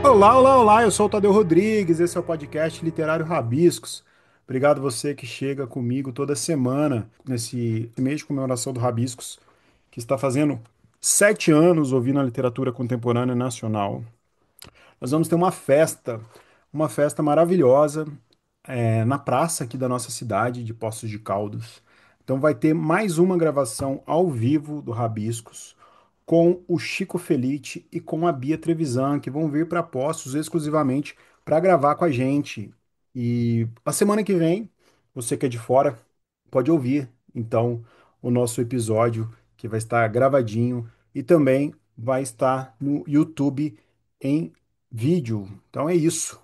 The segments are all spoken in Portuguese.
Olá, olá, olá, eu sou o Tadeu Rodrigues, esse é o podcast Literário Rabiscos. Obrigado você que chega comigo toda semana nesse mês de comemoração do Rabiscos, que está fazendo 7 anos ouvindo a literatura contemporânea nacional. Nós vamos ter uma festa maravilhosa, na praça aqui da nossa cidade, de Poços de Caldas. Então vai ter mais uma gravação ao vivo do Rabiscos com o Chico Felice e com a Bia Trevisan, que vão vir para Poços exclusivamente para gravar com a gente. E a semana que vem, você que é de fora, pode ouvir então o nosso episódio que vai estar gravadinho e também vai estar no YouTube em vídeo. Então é isso.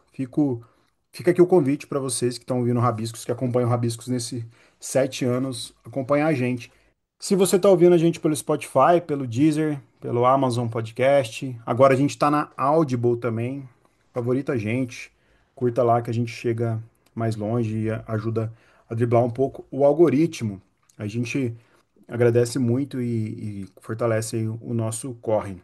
Fica aqui o convite para vocês que estão ouvindo Rabiscos, que acompanham Rabiscos nesses 7 anos, acompanhar a gente. Se você está ouvindo a gente pelo Spotify, pelo Deezer, pelo Amazon Podcast, agora a gente está na Audible também. Favorita a gente, curta lá que a gente chega mais longe e ajuda a driblar um pouco o algoritmo. A gente agradece muito e fortalece aí o nosso corre.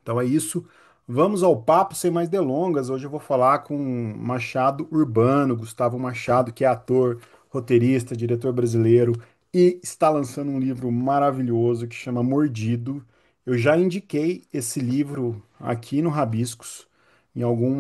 Então é isso. Vamos ao papo sem mais delongas. Hoje eu vou falar com Machado Urbano, Gustavo Machado, que é ator, roteirista, diretor brasileiro e está lançando um livro maravilhoso que chama Mordido. Eu já indiquei esse livro aqui no Rabiscos, em algum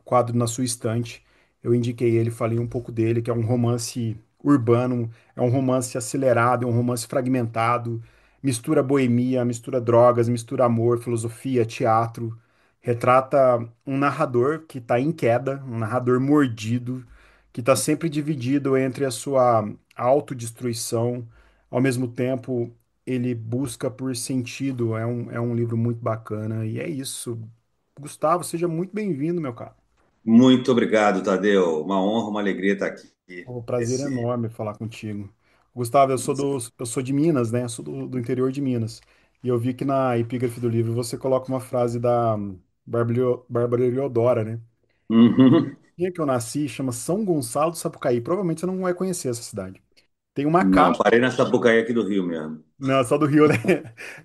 quadro na sua estante. Eu indiquei ele, falei um pouco dele, que é um romance urbano, é um romance acelerado, é um romance fragmentado, mistura boemia, mistura drogas, mistura amor, filosofia, teatro. Retrata um narrador que está em queda, um narrador mordido, que está sempre dividido entre a sua autodestruição, ao mesmo tempo ele busca por sentido. É um livro muito bacana e é isso. Gustavo, seja muito bem-vindo, meu cara. Muito obrigado, Tadeu. Uma honra, uma alegria estar aqui. O prazer é Esse... enorme falar contigo. Gustavo, eu sou de Minas, né? Eu sou do interior de Minas. E eu vi que na epígrafe do livro você coloca uma frase da Bárbara Heliodora, né? Uhum. E que eu nasci chama São Gonçalo do Sapucaí. Provavelmente você não vai conhecer essa cidade. Tem uma Não, casa, parei na Sapucaí aqui do Rio mesmo. não, só do Rio, né?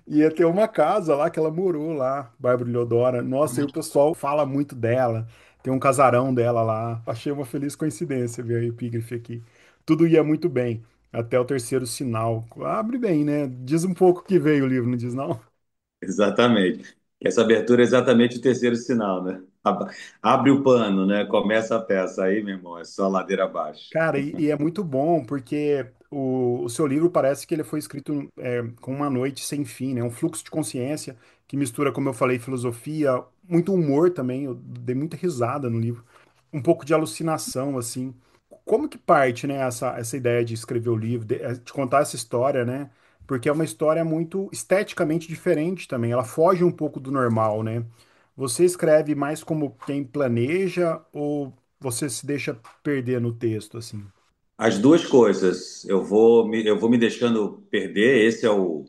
Ia ter uma casa lá que ela morou lá, Bárbara Heliodora. Nossa, e o pessoal fala muito dela. Tem um casarão dela lá. Achei uma feliz coincidência ver a epígrafe aqui. Tudo ia muito bem, até o terceiro sinal. Abre bem, né? Diz um pouco que veio o livro, não diz não? Exatamente. Essa abertura é exatamente o terceiro sinal, né? Abre o pano, né? Começa a peça. Aí, meu irmão, é só ladeira abaixo. Cara, e é muito bom porque o seu livro parece que ele foi escrito com uma noite sem fim, né? Um fluxo de consciência que mistura, como eu falei, filosofia, muito humor também. Eu dei muita risada no livro, um pouco de alucinação, assim. Como que parte, né, essa ideia de escrever o livro, de contar essa história, né? Porque é uma história muito esteticamente diferente também. Ela foge um pouco do normal, né? Você escreve mais como quem planeja ou você se deixa perder no texto, assim? As duas coisas. Eu vou me deixando perder. Esse é o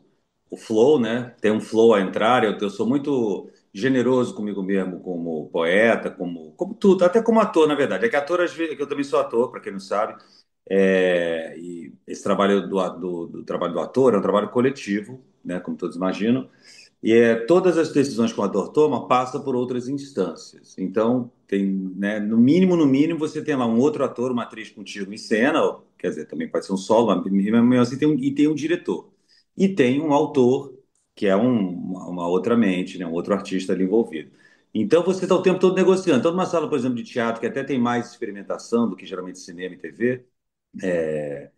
flow, né? Tem um flow a entrar. Eu sou muito generoso comigo mesmo, como poeta, como tudo, até como ator, na verdade. É que ator, às vezes, é que eu também sou ator, para quem não sabe. E esse trabalho do trabalho do ator é um trabalho coletivo, né? Como todos imaginam. Todas as decisões que o ator toma passam por outras instâncias. Então, tem, né, no mínimo, você tem lá um outro ator, uma atriz contigo em cena, ou, quer dizer, também pode ser um solo, mas mesmo assim tem um diretor. E tem um autor, que é uma outra mente, né, um outro artista ali envolvido. Então, você está o tempo todo negociando. Então, numa sala, por exemplo, de teatro, que até tem mais experimentação do que geralmente cinema e TV, é,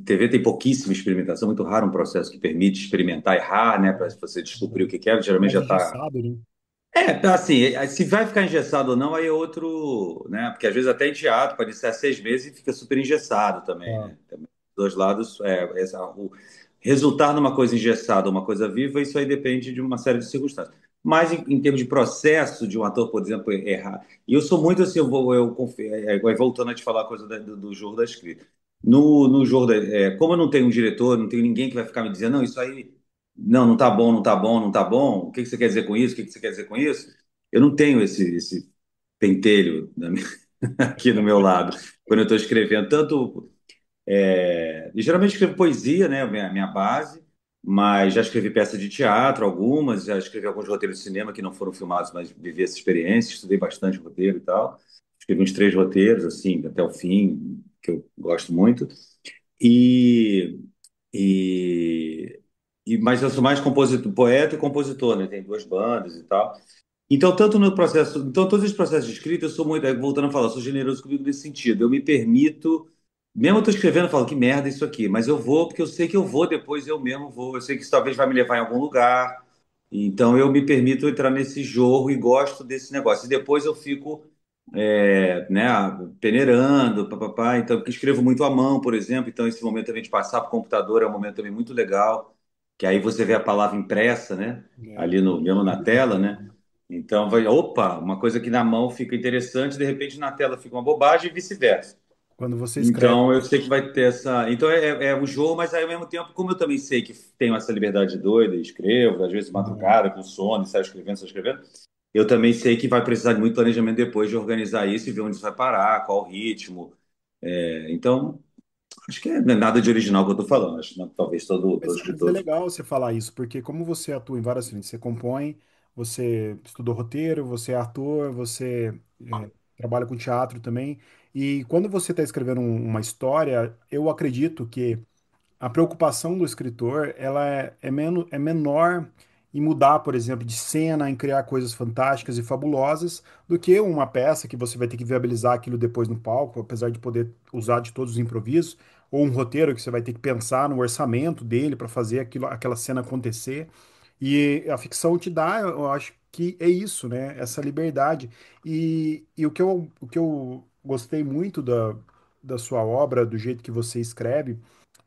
TV tem pouquíssima experimentação, muito raro um processo que permite experimentar, errar, né, para você descobrir o que quer, geralmente Mais já está. engessado, né? Assim, se vai ficar engessado ou não, aí é outro, né, porque às vezes até em teatro pode ser 6 meses e fica super engessado também, Ah, né, também, dos dois lados, o resultar numa coisa engessada ou uma coisa viva, isso aí depende de uma série de circunstâncias. Mas em termos de processo de um ator, por exemplo, errar, e eu sou muito assim, voltando a te falar a coisa do jogo da escrita. No jogo, como eu não tenho um diretor, não tenho ninguém que vai ficar me dizendo, não, isso aí, não tá bom, não tá bom, não tá bom, o que que você quer dizer com isso, o que que você quer dizer com isso? Eu não tenho esse pentelho aqui do meu lado, quando eu estou escrevendo, e geralmente escrevo poesia, né, minha base, mas já escrevi peças de teatro, algumas, já escrevi alguns roteiros de cinema que não foram filmados, mas vivi essa experiência, estudei bastante roteiro e tal. Escrevi uns 3 roteiros, assim, até o fim, que eu gosto muito. E, e, mas eu sou mais compositor, poeta e compositor, né? Tem 2 bandas e tal. Então, tanto no processo, então todos os processos de escrita, eu sou muito, voltando a falar, eu sou generoso comigo nesse sentido. Eu me permito, mesmo eu estou escrevendo, eu falo que merda isso aqui, mas eu vou porque eu sei que eu vou depois, eu mesmo vou. Eu sei que isso talvez vai me levar em algum lugar. Então, eu me permito entrar nesse jorro e gosto desse negócio. E depois eu fico, né, peneirando, papapá. Então, eu escrevo muito à mão, por exemplo. Então, esse momento também de passar para o computador é um momento também muito legal, que aí você vê a palavra impressa, né, É, ali no, mesmo na tela, né? Então, vai, opa, uma coisa que na mão fica interessante, de repente na tela fica uma bobagem e vice-versa. quando você escreve. Então, eu sei que vai ter essa. Então, é o jogo, mas aí, ao mesmo tempo, como eu também sei que tenho essa liberdade doida, e escrevo, às vezes de Uhum. madrugada, com sono, e saio escrevendo, eu também sei que vai precisar de muito planejamento depois de organizar isso e ver onde isso vai parar, qual o ritmo. Então, acho que não é nada de original que eu estou falando. Acho que talvez todo Mas é escritor. legal você falar isso, porque como você atua em várias frentes, você compõe, você estudou roteiro, você é ator, você trabalha com teatro também, e quando você está escrevendo uma história, eu acredito que a preocupação do escritor, ela é menor em mudar, por exemplo, de cena, em criar coisas fantásticas e fabulosas, do que uma peça que você vai ter que viabilizar aquilo depois no palco, apesar de poder usar de todos os improvisos, ou um roteiro que você vai ter que pensar no orçamento dele para fazer aquela cena acontecer. E a ficção te dá, eu acho que é isso, né? Essa liberdade. E o que eu gostei muito da sua obra, do jeito que você escreve,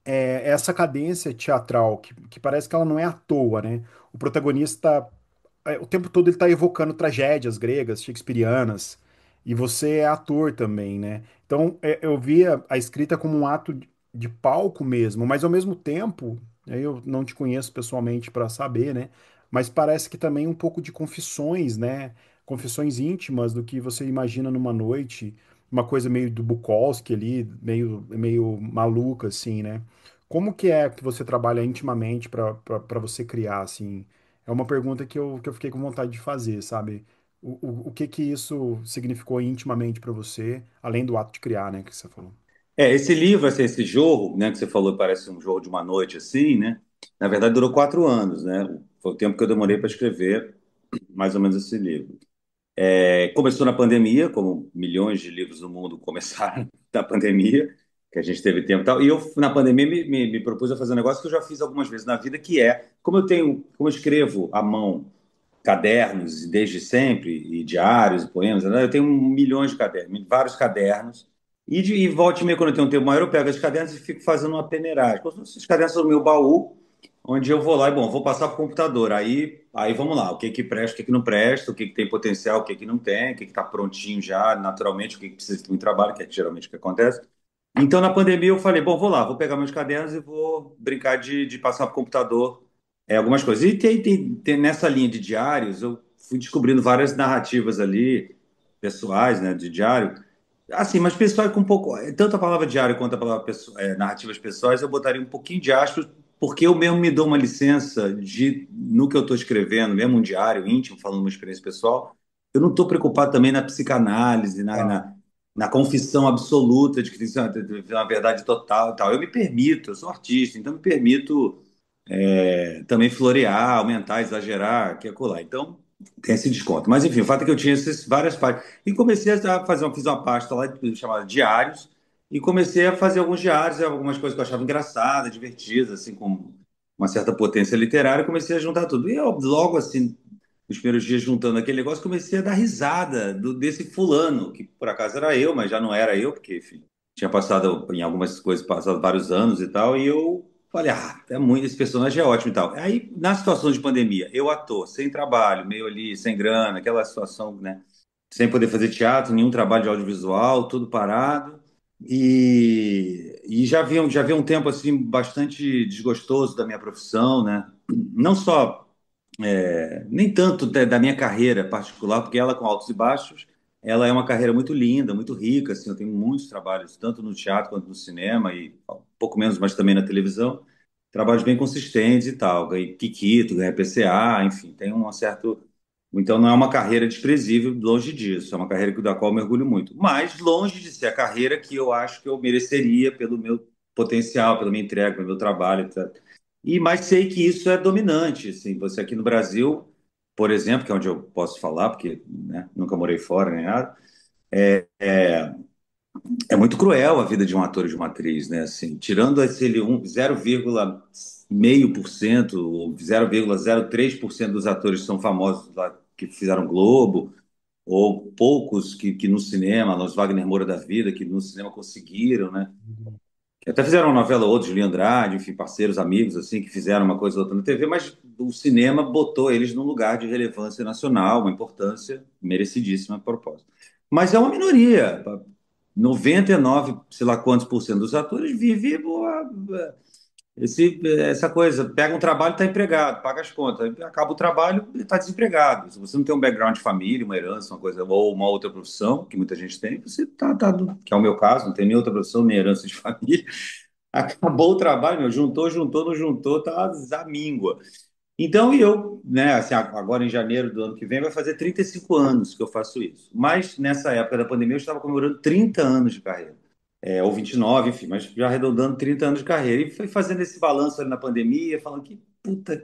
essa cadência teatral, que parece que ela não é à toa, né? O protagonista, o tempo todo ele está evocando tragédias gregas, shakespearianas, e você é ator também, né? Então, eu via a escrita como um ato de palco mesmo, mas ao mesmo tempo, eu não te conheço pessoalmente para saber, né? Mas parece que também um pouco de confissões, né? Confissões íntimas do que você imagina numa noite, uma coisa meio do Bukowski ali, meio maluca, assim, né? Como que é que você trabalha intimamente para você criar, assim? É uma pergunta que eu fiquei com vontade de fazer, sabe? O que que isso significou intimamente para você, além do ato de criar, né, que você falou? Esse livro, assim, esse jogo, né, que você falou, parece um jogo de uma noite, assim, né? Na verdade, durou 4 anos, né? Foi o tempo que eu demorei para escrever mais ou menos esse livro. Começou na pandemia, como milhões de livros do mundo começaram na pandemia, que a gente teve tempo e tal. E eu, na pandemia, me propus a fazer um negócio que eu já fiz algumas vezes na vida, que é, como eu escrevo à mão cadernos desde sempre, e diários, e poemas, né? Eu tenho milhões de cadernos, vários cadernos. E volta e meia, quando eu tenho um tempo maior, eu pego esses cadernos e fico fazendo uma peneiragem. Esses cadernos são no meu baú, onde eu vou lá e, bom, vou passar para o computador. Aí vamos lá, o que que presta, o que que não presta, o que que tem potencial, o que que não tem, o que que está prontinho já, naturalmente, o que que precisa de muito trabalho, que é geralmente o que acontece. Então, na pandemia, eu falei, bom, vou lá, vou pegar meus cadernos e vou brincar de passar para o computador algumas coisas. E nessa linha de diários, eu fui descobrindo várias narrativas ali, pessoais, né, de diário. Assim, mas pessoal é com um pouco. Tanto a palavra diário quanto a palavra narrativas pessoais, eu botaria um pouquinho de aspas, porque eu mesmo me dou uma licença no que eu estou escrevendo, mesmo um diário íntimo, falando uma experiência pessoal, eu não estou preocupado também na psicanálise, Tá. na confissão absoluta de que tem uma verdade total e tal. Eu me permito, eu sou artista, então me permito também florear, aumentar, exagerar, que é colar. Então, tem esse desconto. Mas, enfim, o fato é que eu tinha essas várias páginas. E comecei a fazer, fiz uma pasta lá chamada Diários, e comecei a fazer alguns diários, algumas coisas que eu achava engraçadas, divertidas, assim, com uma certa potência literária, e comecei a juntar tudo. E eu, logo assim, nos primeiros dias juntando aquele negócio, comecei a dar risada desse fulano, que por acaso era eu, mas já não era eu, porque, enfim, tinha passado em algumas coisas, passado vários anos e tal, e eu falei, é muito, esse personagem é ótimo e tal. Aí, na situação de pandemia, eu ator, sem trabalho, meio ali, sem grana, aquela situação, né? Sem poder fazer teatro, nenhum trabalho de audiovisual, tudo parado. E já havia um tempo, assim, bastante desgostoso da minha profissão, né? Não só nem tanto da minha carreira particular, porque ela com altos e baixos, ela é uma carreira muito linda, muito rica, assim, eu tenho muitos trabalhos, tanto no teatro quanto no cinema, e um pouco menos, mas também na televisão. trabalhos bem consistentes e tal. Ganhei Kikito, ganhei PCA, enfim, tem um certo. Então não é uma carreira desprezível, longe disso. É uma carreira da qual eu mergulho muito. Mas longe de ser a carreira que eu acho que eu mereceria pelo meu potencial, pela minha entrega, pelo meu trabalho, etc. Mas sei que isso é dominante. Assim, você aqui no Brasil, por exemplo, que é onde eu posso falar, porque né, nunca morei fora nem nada, é muito cruel a vida de um ator e de uma atriz, né? Assim, tirando aquele 0,5% ou 0,03% dos atores que são famosos lá, que fizeram Globo, ou poucos que no cinema, os Wagner Moura da vida, que no cinema conseguiram, né? Que até fizeram uma novela ou outra, Julia Andrade, enfim, parceiros, amigos, assim, que fizeram uma coisa ou outra na TV, mas o cinema botou eles num lugar de relevância nacional, uma importância merecidíssima a propósito. Mas é uma minoria. 99, sei lá quantos por cento dos atores vive essa coisa, pega um trabalho e está empregado, paga as contas, acaba o trabalho e está desempregado. Se você não tem um background de família, uma herança, uma coisa, ou uma outra profissão, que muita gente tem, você que é o meu caso, não tem nem outra profissão, nem herança de família, acabou o trabalho, meu, juntou, não juntou, tá à míngua. Então, eu, né, assim, agora em janeiro do ano que vem, vai fazer 35 anos que eu faço isso. Mas nessa época da pandemia, eu estava comemorando 30 anos de carreira. Ou 29, enfim, mas já arredondando 30 anos de carreira. E foi fazendo esse balanço ali na pandemia, falando que, puta,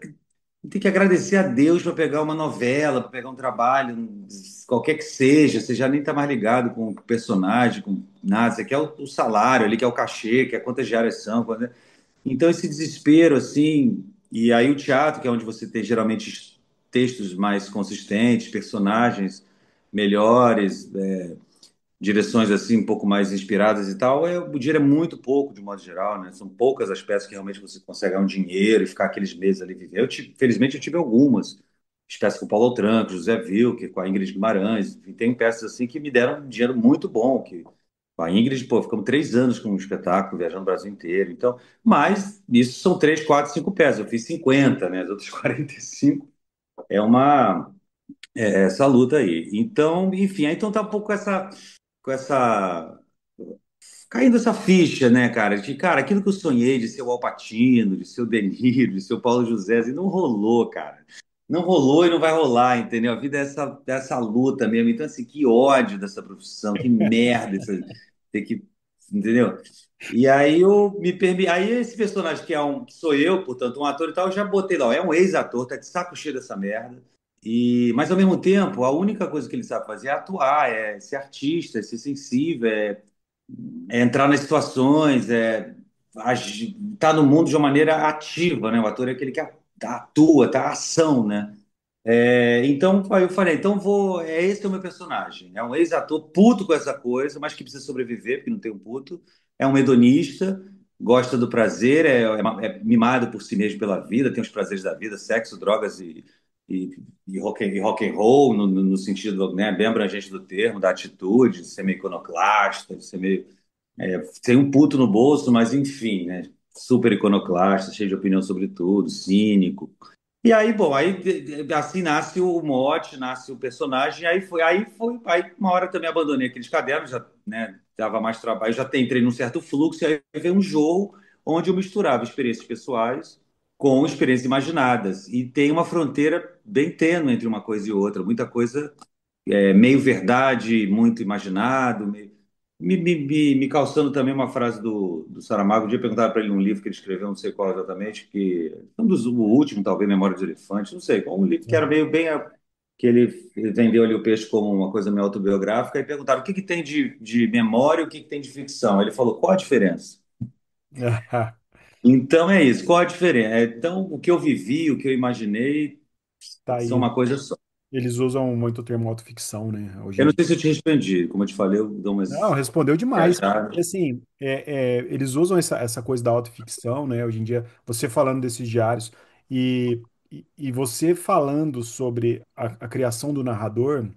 tem que agradecer a Deus para pegar uma novela, para pegar um trabalho, qualquer que seja, você já nem está mais ligado com o personagem, com nada, você quer o salário ali, quer o cachê, quer quantas diárias são, então, esse desespero, assim, e aí o teatro, que é onde você tem geralmente textos mais consistentes, personagens melhores, direções, assim, um pouco mais inspiradas e tal, o dinheiro é muito pouco, de modo geral, né? São poucas as peças que realmente você consegue ganhar um dinheiro e ficar aqueles meses ali vivendo. Felizmente, eu tive algumas. Peças com o Paulo Tranco, José Wilker, com a Ingrid Guimarães, enfim, tem peças assim que me deram um dinheiro muito bom, que com a Ingrid, pô, ficamos 3 anos com um espetáculo, viajando o Brasil inteiro. Então, mas isso são 3, 4, 5 peças. Eu fiz 50, né? As outras 45 é uma essa luta aí. Então, enfim, aí então tá um pouco com essa caindo essa ficha, né, cara? De cara, aquilo que eu sonhei de ser o Al Pacino, de ser o De Niro, de ser o Paulo José, assim, não rolou, cara. Não rolou e não vai rolar, entendeu? A vida é essa luta mesmo. Então, assim, que ódio dessa profissão, que merda ter que, entendeu? E aí eu me permi... Aí esse personagem que sou eu, portanto, um ator e tal, eu já botei lá, ó, é um ex-ator, tá de saco cheio dessa merda. Mas ao mesmo tempo, a única coisa que ele sabe fazer é atuar, é ser artista, é ser sensível, entrar nas situações, tá no mundo de uma maneira ativa, né? O ator é aquele que atua, tá ação, né? Então aí eu falei, então esse é o meu personagem. É um ex-ator puto com essa coisa, mas que precisa sobreviver, porque não tem um puto. É um hedonista, gosta do prazer, é mimado por si mesmo pela vida, tem os prazeres da vida, sexo, drogas e, e rock and roll, no sentido, né, bem abrangente do termo, da atitude, de ser meio iconoclasta, de ser meio tem um puto no bolso, mas enfim, né? Super iconoclasta, cheio de opinião sobre tudo, cínico. E aí, bom, assim nasce o mote, nasce o personagem, aí uma hora também abandonei aqueles cadernos, já, né, dava mais trabalho, entrei num certo fluxo, e aí veio um jogo onde eu misturava experiências pessoais com experiências imaginadas. E tem uma fronteira bem tênue entre uma coisa e outra, muita coisa meio verdade, muito imaginado, me calçando também uma frase do Saramago. Um dia perguntaram para ele um livro que ele escreveu, não sei qual exatamente, o último, talvez, Memória dos Elefantes, não sei, um livro que era meio bem. Que ele vendeu ali o peixe como uma coisa meio autobiográfica, e perguntaram o que tem de memória e o que tem de ficção. Ele falou, qual a diferença? Então é isso, qual a diferença? Então, o que eu vivi, o que eu imaginei, Tá são aí. uma coisa só. Eles usam muito o termo autoficção, né, hoje Eu em não dia. sei se eu te respondi, como eu te falei, eu dou Não, umas respondeu demais. E viajadas. assim, eles usam essa coisa da autoficção, né? Hoje em dia, você falando desses diários e você falando sobre a criação do narrador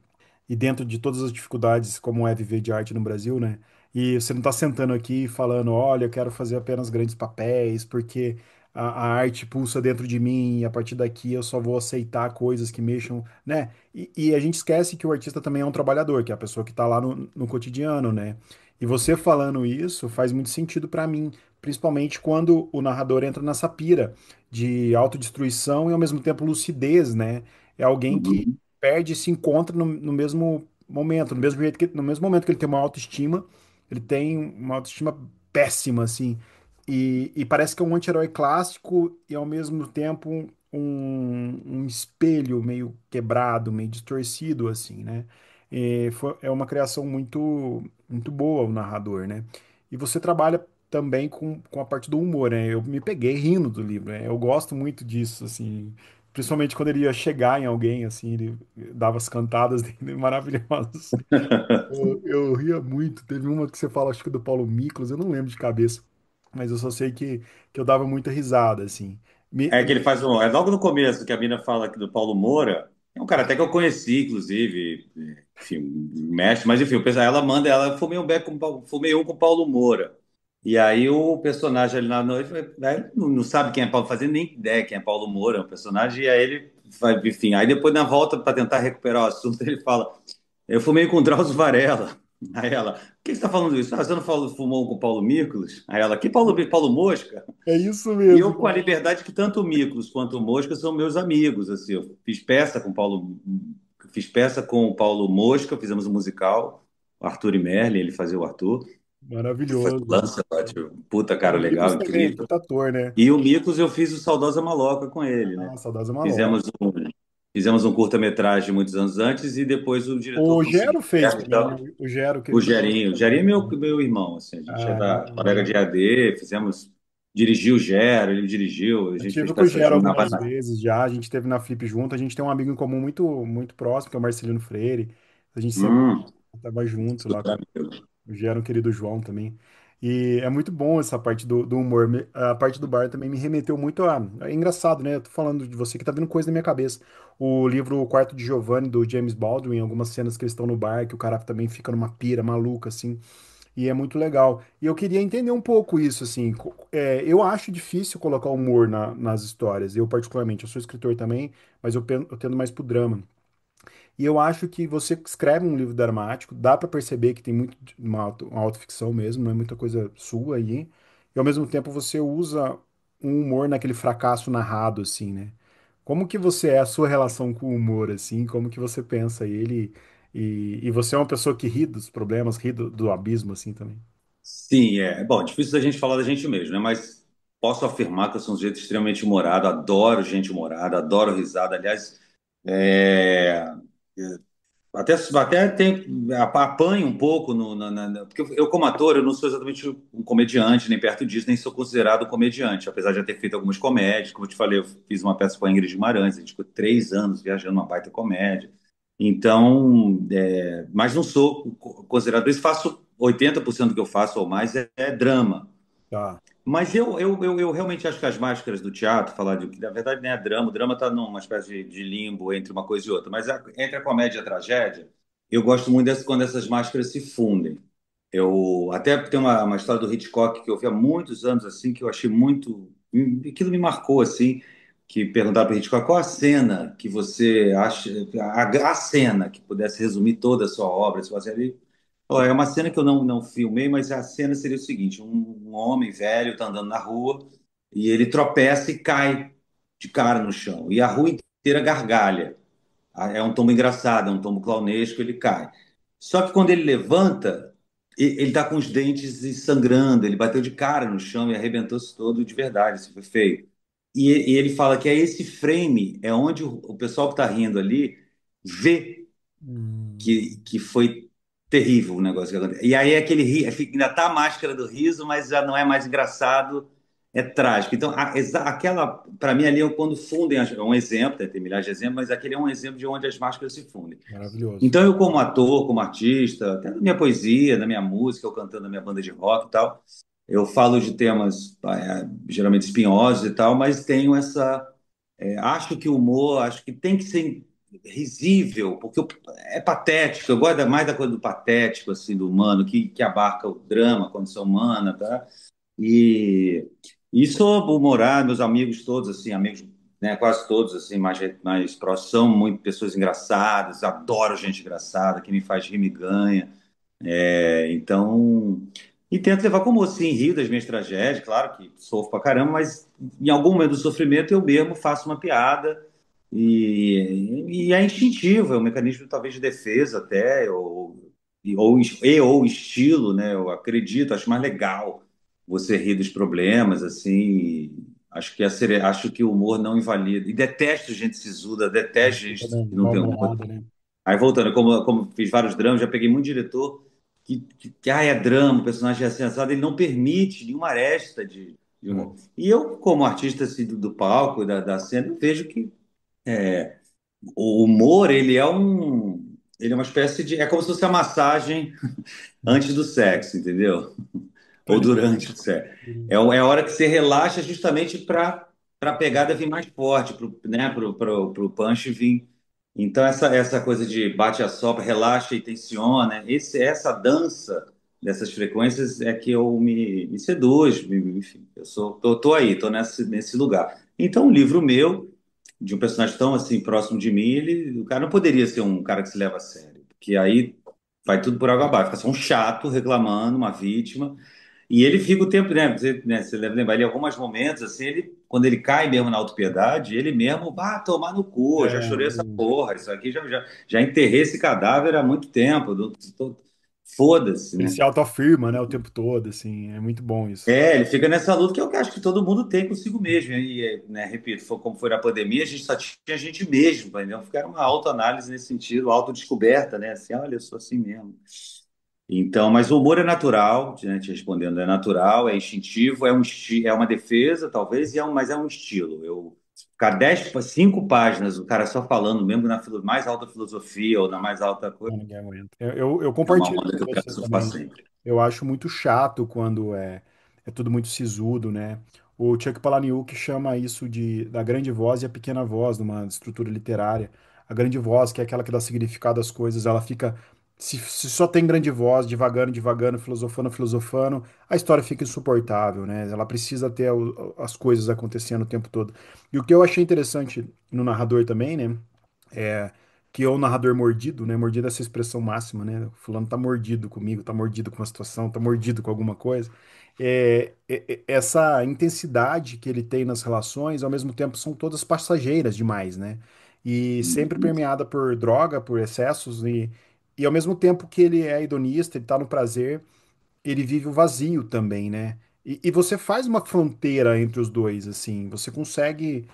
e dentro de todas as dificuldades, como é viver de arte no Brasil, né? E você não está sentando aqui falando, olha, eu quero fazer apenas grandes papéis, porque a arte pulsa dentro de mim e a partir daqui eu só vou aceitar coisas que mexam, né? E a gente esquece que o artista também é um trabalhador, que é a pessoa que está lá no cotidiano, né? E você falando isso faz muito sentido para mim, principalmente quando o narrador entra nessa pira de autodestruição e ao mesmo tempo lucidez, né? É alguém que Uhum. perde e se encontra no mesmo momento, no mesmo momento que ele tem uma autoestima, ele tem uma autoestima péssima, assim. E parece que é um anti-herói clássico e ao mesmo tempo um espelho meio quebrado, meio distorcido, assim, né? É uma criação muito boa o narrador, né? E você trabalha também com a parte do humor, né? Eu me peguei rindo do livro, né? Eu gosto muito disso, assim, principalmente quando ele ia chegar em alguém, assim, ele dava as cantadas dele maravilhosas. Eu ria muito. Teve uma que você fala, acho que do Paulo Miklos, eu não lembro de cabeça, mas eu só sei que eu dava muita risada, assim. Me- É que ele faz um. É logo no começo que a mina fala aqui do Paulo Moura. É um cara até que eu conheci, inclusive. Enfim, mexe, mas enfim, ela manda, ela fumei um beco com, fumei um com o Paulo Moura. E aí o personagem ali na noite vai, não sabe quem é Paulo, fazendo nem ideia quem é Paulo Moura, é um personagem, e aí ele vai, enfim, aí depois na volta para tentar recuperar o assunto, ele fala. Eu fumei com o Drauzio Varela. Aí ela, por que você está falando isso? Ah, você não falou, fumou com o Paulo Miklos? Aí ela, que Paulo Mosca? É isso E mesmo, eu, com a cara. liberdade que tanto o Miklos quanto o Mosca são meus amigos, assim, eu fiz peça com o Paulo Mosca, fizemos um musical, o Arthur e Merlin, ele fazia o Arthur, que foi o Maravilhoso. Lancelot, puta É, o cara Miklos legal, também, incrível. puta ator, né? E o Miklos eu fiz o Saudosa Maloca com ele, né? Ah, Saudosa Maloca. Fizemos um, fizemos um curta-metragem muitos anos antes e depois o diretor O foi o Gero seguinte, fez também, né? O Gero, o querido. Gerinho. O Gerinho é meu irmão, assim, a gente é Ah, da colega legal. de AD, dirigiu o Gero, ele dirigiu, a Eu gente fez tive com o peça Gero junto algumas vezes já, a gente teve na Flip junto, a gente tem um amigo em comum muito próximo, que é o Marcelino Freire. A gente sempre Hum, estava junto lá super com amigo. o Gero, o querido João também. E é muito bom essa parte do humor. A parte do bar também me remeteu muito a. É engraçado, né? Eu tô falando de você que tá vendo coisa na minha cabeça. O livro O Quarto de Giovanni, do James Baldwin, algumas cenas que eles estão no bar, que o cara também fica numa pira maluca, assim. E é muito legal. E eu queria entender um pouco isso, assim. Eu acho difícil colocar humor nas histórias. Eu, particularmente, eu sou escritor também, mas eu tendo mais pro drama. E eu acho que você escreve um livro dramático, dá pra perceber que tem muito uma autoficção mesmo, não é muita coisa sua aí. E ao mesmo tempo você usa um humor naquele fracasso narrado, assim, né? Como que você é a sua relação com o humor, assim? Como que você pensa ele? E você é uma pessoa que ri dos problemas, ri do abismo, assim, também. Sim, é. Bom, difícil da gente falar da gente mesmo, né? Mas posso afirmar que eu sou um sujeito extremamente humorado, adoro gente humorada, adoro risada. Aliás, é, até apanho um pouco porque eu, como ator, eu não sou exatamente um comediante, nem perto disso, nem sou considerado comediante, apesar de já ter feito algumas comédias. Como eu te falei, eu fiz uma peça com a Ingrid Guimarães, a gente ficou 3 anos viajando uma baita comédia. Então, mas não sou considerado isso, faço 80% do que eu faço ou mais é drama. Tá. Mas eu realmente acho que as máscaras do teatro, falar de que na verdade nem é drama, o drama está numa espécie de limbo entre uma coisa e outra, mas entre a comédia e a tragédia, eu gosto muito quando essas máscaras se fundem. Eu até tem uma história do Hitchcock que eu vi há muitos anos assim, que eu achei muito. Aquilo me marcou assim, que perguntaram para o Hitchcock qual a cena que você acha, a cena que pudesse resumir toda a sua obra, se você ali ó, é uma cena que eu não filmei, mas a cena seria o seguinte: um homem velho está andando na rua e ele tropeça e cai de cara no chão. E a rua inteira gargalha. É um tombo engraçado, é um tombo clownesco, ele cai. Só que quando ele levanta, ele está com os dentes sangrando, ele bateu de cara no chão e arrebentou-se todo de verdade, isso foi feio. E ele fala que é esse frame, é onde o pessoal que está rindo ali vê Hum, que foi terrível o negócio que aconteceu. E aí é aquele ainda tá a máscara do riso, mas já não é mais engraçado, é trágico. Então, aquela, para mim, ali é quando fundem, é um exemplo, tem milhares de exemplos, mas aquele é um exemplo de onde as máscaras se fundem. maravilhoso. Então, eu, como ator, como artista, até na minha poesia, na minha música, eu cantando na minha banda de rock e tal, eu falo de temas geralmente espinhosos e tal, mas tenho essa. Acho que o humor, acho que tem que ser risível, porque é patético, eu gosto mais da coisa do patético, assim, do humano, que abarca o drama, a condição humana, tá? E, e sou humorado, meus amigos todos, assim, amigos, né, quase todos, assim, mais próximos, são muito pessoas engraçadas, adoro gente engraçada, que me faz rir me ganha. Então, E tento levar como assim, rio das minhas tragédias, claro que sofro pra caramba, mas em algum momento do sofrimento eu mesmo faço uma piada e é instintivo, é um mecanismo talvez de defesa até, ou estilo, né? Eu acredito, acho mais legal você rir dos problemas, assim. Acho que, acho que o humor não invalida. E detesto gente sisuda, detesto Eu gente também, que não tem humor. mal-humorada, né? Aí voltando, como fiz vários dramas, já peguei muito diretor é drama, o personagem é sensado, ele não permite nenhuma aresta de humor. E eu, como artista assim, do palco, da cena, eu vejo que o humor, ele é uma espécie de, é como se fosse a massagem antes do sexo, entendeu? Tô Ou ligado. durante o sexo. É a hora que você relaxa justamente para a pegada vir mais forte, pro punch vir. Então, essa coisa de bate a sopra, relaxa e tensiona, essa dança dessas frequências é que me seduz, enfim, tô aí, tô nesse lugar. Então, um livro meu, de um personagem tão assim próximo de mim, o cara não poderia ser um cara que se leva a sério, porque aí vai tudo por água abaixo, fica só um chato reclamando, uma vítima. E ele fica o tempo, você deve lembrar, ele em alguns momentos, assim, quando ele cai mesmo na autopiedade, ele mesmo, vá tomar no cu, eu já É, chorei essa porra, isso aqui já enterrei esse cadáver há muito tempo, foda-se, ele né? se autoafirma, né, o tempo todo, assim, é muito bom isso. É, ele fica nessa luta que eu acho que todo mundo tem consigo mesmo. Né, repito, como foi na pandemia, a gente só tinha a gente mesmo, entendeu? Ficar uma autoanálise nesse sentido, autodescoberta, né? Assim, olha, eu sou assim mesmo. Então, mas o humor é natural, né, te respondendo, é natural, é instintivo, é uma defesa, talvez, mas é um estilo. Eu ficar 5 páginas, o cara só falando, mesmo na mais alta filosofia ou na mais alta coisa, Não, ninguém aguenta. Eu é uma compartilho onda que com eu quero você surfar também. sempre. Eu acho muito chato quando é tudo muito sisudo, né? O Chuck Palahniuk chama isso de da grande voz e a pequena voz numa estrutura literária. A grande voz, que é aquela que dá significado às coisas, ela fica. Se só tem grande voz, devagando, devagando, filosofando, filosofando, a história fica insuportável, né? Ela precisa ter as coisas acontecendo o tempo todo. E o que eu achei interessante no narrador também, né? É, que é o narrador mordido, né? Mordido é essa expressão máxima, né? Fulano tá mordido comigo, tá mordido com a situação, tá mordido com alguma coisa. Essa intensidade que ele tem nas relações, ao mesmo tempo, são todas passageiras demais, né? E sempre permeada por droga, por excessos, e ao mesmo tempo que ele é hedonista, ele tá no prazer, ele vive o vazio também, né? E você faz uma fronteira entre os dois, assim, você consegue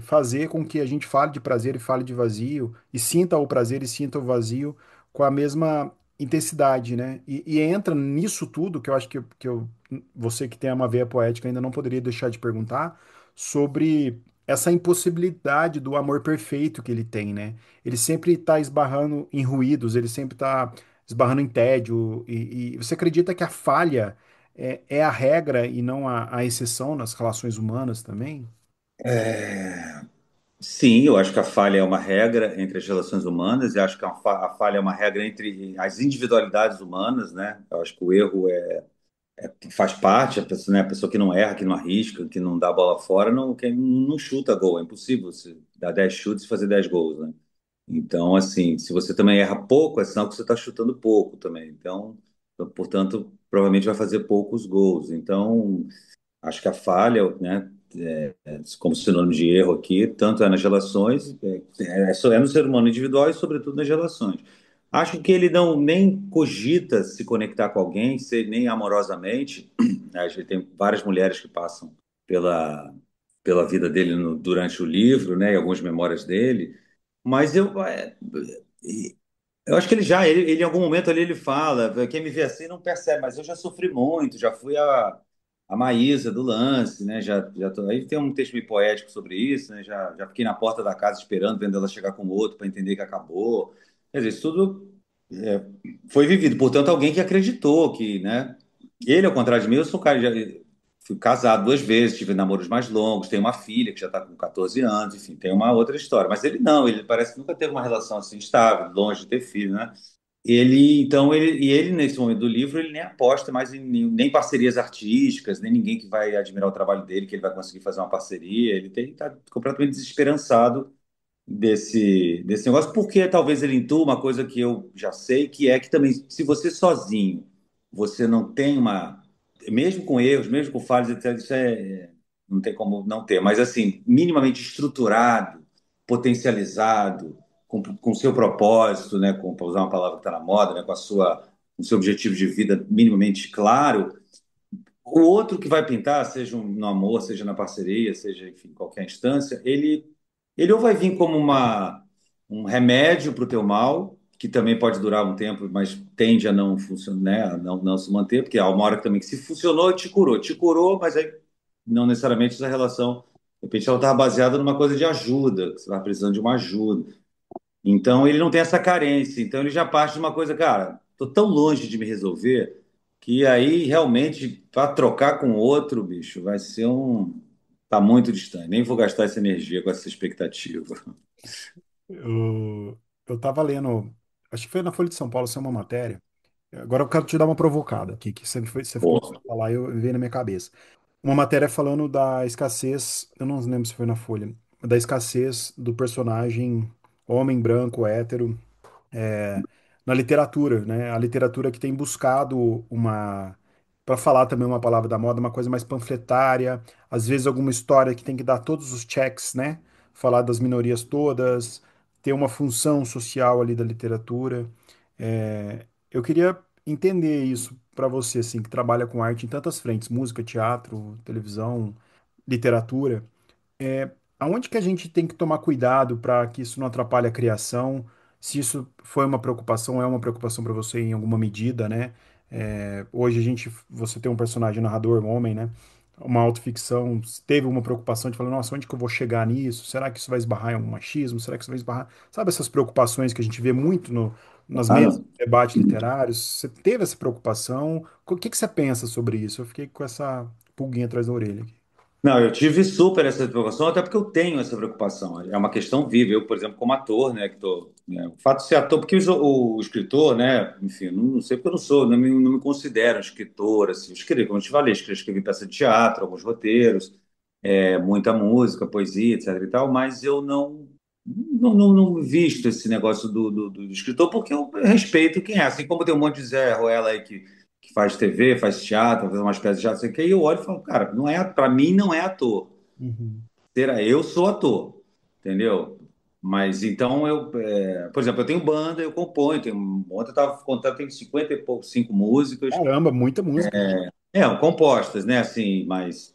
fazer com que a gente fale de prazer e fale de vazio, e sinta o prazer e sinta o vazio com a mesma intensidade, né? E entra nisso tudo que eu acho você que tem uma veia poética ainda não poderia deixar de perguntar sobre essa impossibilidade do amor perfeito que ele tem, né? Ele sempre está esbarrando em ruídos, ele sempre está esbarrando em tédio. E você acredita que a falha é a regra e não a exceção nas relações humanas também? É, sim, eu acho que a falha é uma regra entre as relações humanas, e acho que a falha é uma regra entre as individualidades humanas, né? Eu acho que o erro faz parte, a pessoa que não erra, que não arrisca, que não dá a bola fora, não chuta gol. É impossível você dar 10 chutes e fazer 10 gols, né? Então, assim, se você também erra pouco, é sinal que você está chutando pouco também. Então, portanto, provavelmente vai fazer poucos gols. Então, acho que a falha, né, como sinônimo de erro aqui, tanto é nas relações, é no ser humano individual e, sobretudo, nas relações. Acho que ele não nem cogita se conectar com alguém, nem amorosamente. A gente tem várias mulheres que passam pela, pela vida dele durante o livro, né, e algumas memórias dele. Mas eu acho que ele em algum momento ali ele fala, quem me vê assim não percebe, mas eu já sofri muito, já fui a Maísa do lance, né? Aí tem um texto meio poético sobre isso, né? Já fiquei na porta da casa esperando, vendo ela chegar com outro para entender que acabou. Quer dizer, isso tudo é, foi vivido. Portanto, alguém que acreditou que, né? Ele, ao contrário de mim, eu sou um cara, já fui casado 2 vezes, tive namoros mais longos, tenho uma filha que já está com 14 anos, enfim, tem uma outra história. Mas ele não, ele parece que nunca teve uma relação assim estável, longe de ter filho, né? Ele nesse momento do livro, ele nem aposta mais nem parcerias artísticas, nem ninguém que vai admirar o trabalho dele, que ele vai conseguir fazer uma parceria. Ele está completamente desesperançado desse negócio, porque talvez ele intua uma coisa que eu já sei, que é que também, se você sozinho você não tem uma. Mesmo com erros, mesmo com falhas, etc., isso não tem como não ter, mas assim, minimamente estruturado, potencializado, com seu propósito, né, para usar uma palavra que está na moda, né, com o seu objetivo de vida minimamente claro, o outro que vai pintar, seja no amor, seja na parceria, seja, enfim, em qualquer instância, ele ou vai vir como um remédio para o teu mal, que também pode durar um tempo, mas tende a não funcionar, né, a não se manter, porque há uma hora também que se funcionou, te curou, mas aí não necessariamente essa relação, de repente ela estava baseada numa coisa de ajuda, que você estava precisando de uma ajuda. Então ele não tem essa carência, então ele já parte de uma coisa, cara, tô tão longe de me resolver que aí realmente para trocar com outro, bicho, vai ser um tá muito distante. Nem vou gastar essa energia com essa expectativa. Eu tava lendo, acho que foi na Folha de São Paulo, saiu uma matéria. Agora eu quero te dar uma provocada aqui, que você começou Pô, a falar e eu veio na minha cabeça. Uma matéria falando da escassez, eu não lembro se foi na Folha, da escassez do personagem homem branco, hétero, é, na literatura, né? A literatura que tem buscado uma, para falar também uma palavra da moda, uma coisa mais panfletária, às vezes alguma história que tem que dar todos os checks, né? Falar das minorias todas, ter uma função social ali da literatura. Eu queria entender isso para você, assim, que trabalha com arte em tantas frentes, música, teatro, televisão, literatura. Aonde que a gente tem que tomar cuidado para que isso não atrapalhe a criação? Se isso foi uma preocupação, é uma preocupação para você em alguma medida, né? Hoje você tem um personagem narrador, um homem, né? Uma autoficção, teve uma preocupação de falar, nossa, onde que eu vou chegar nisso? Será que isso vai esbarrar em algum machismo? Será que isso vai esbarrar? Sabe essas preocupações que a gente vê muito nas ah, mesas não. de debate literários? Você teve essa preocupação? O que que você pensa sobre isso? Eu fiquei com essa pulguinha atrás da orelha aqui. Não, eu tive super essa preocupação, até porque eu tenho essa preocupação. É uma questão viva. Eu, por exemplo, como ator, né, que tô, né, o fato de ser ator, porque o escritor, né, enfim, não sei porque eu não sou, não me considero um escritor, assim, eu escrevi, como eu te falei, escrevi peça de teatro, alguns roteiros, muita música, poesia, etc e tal, mas eu não visto esse negócio do escritor, porque eu respeito quem é. Assim como tem um monte de Zé Ruela aí que faz TV, faz teatro, faz umas peças de teatro, sei o que, e eu olho e falo, cara, não é, para mim não é ator. Uhum. Eu sou ator, entendeu? Mas então por exemplo, eu tenho banda, eu componho, ontem eu estava contando, tenho 50 e pouco, 5 músicas, Caramba, muita música. compostas, né? Assim, mas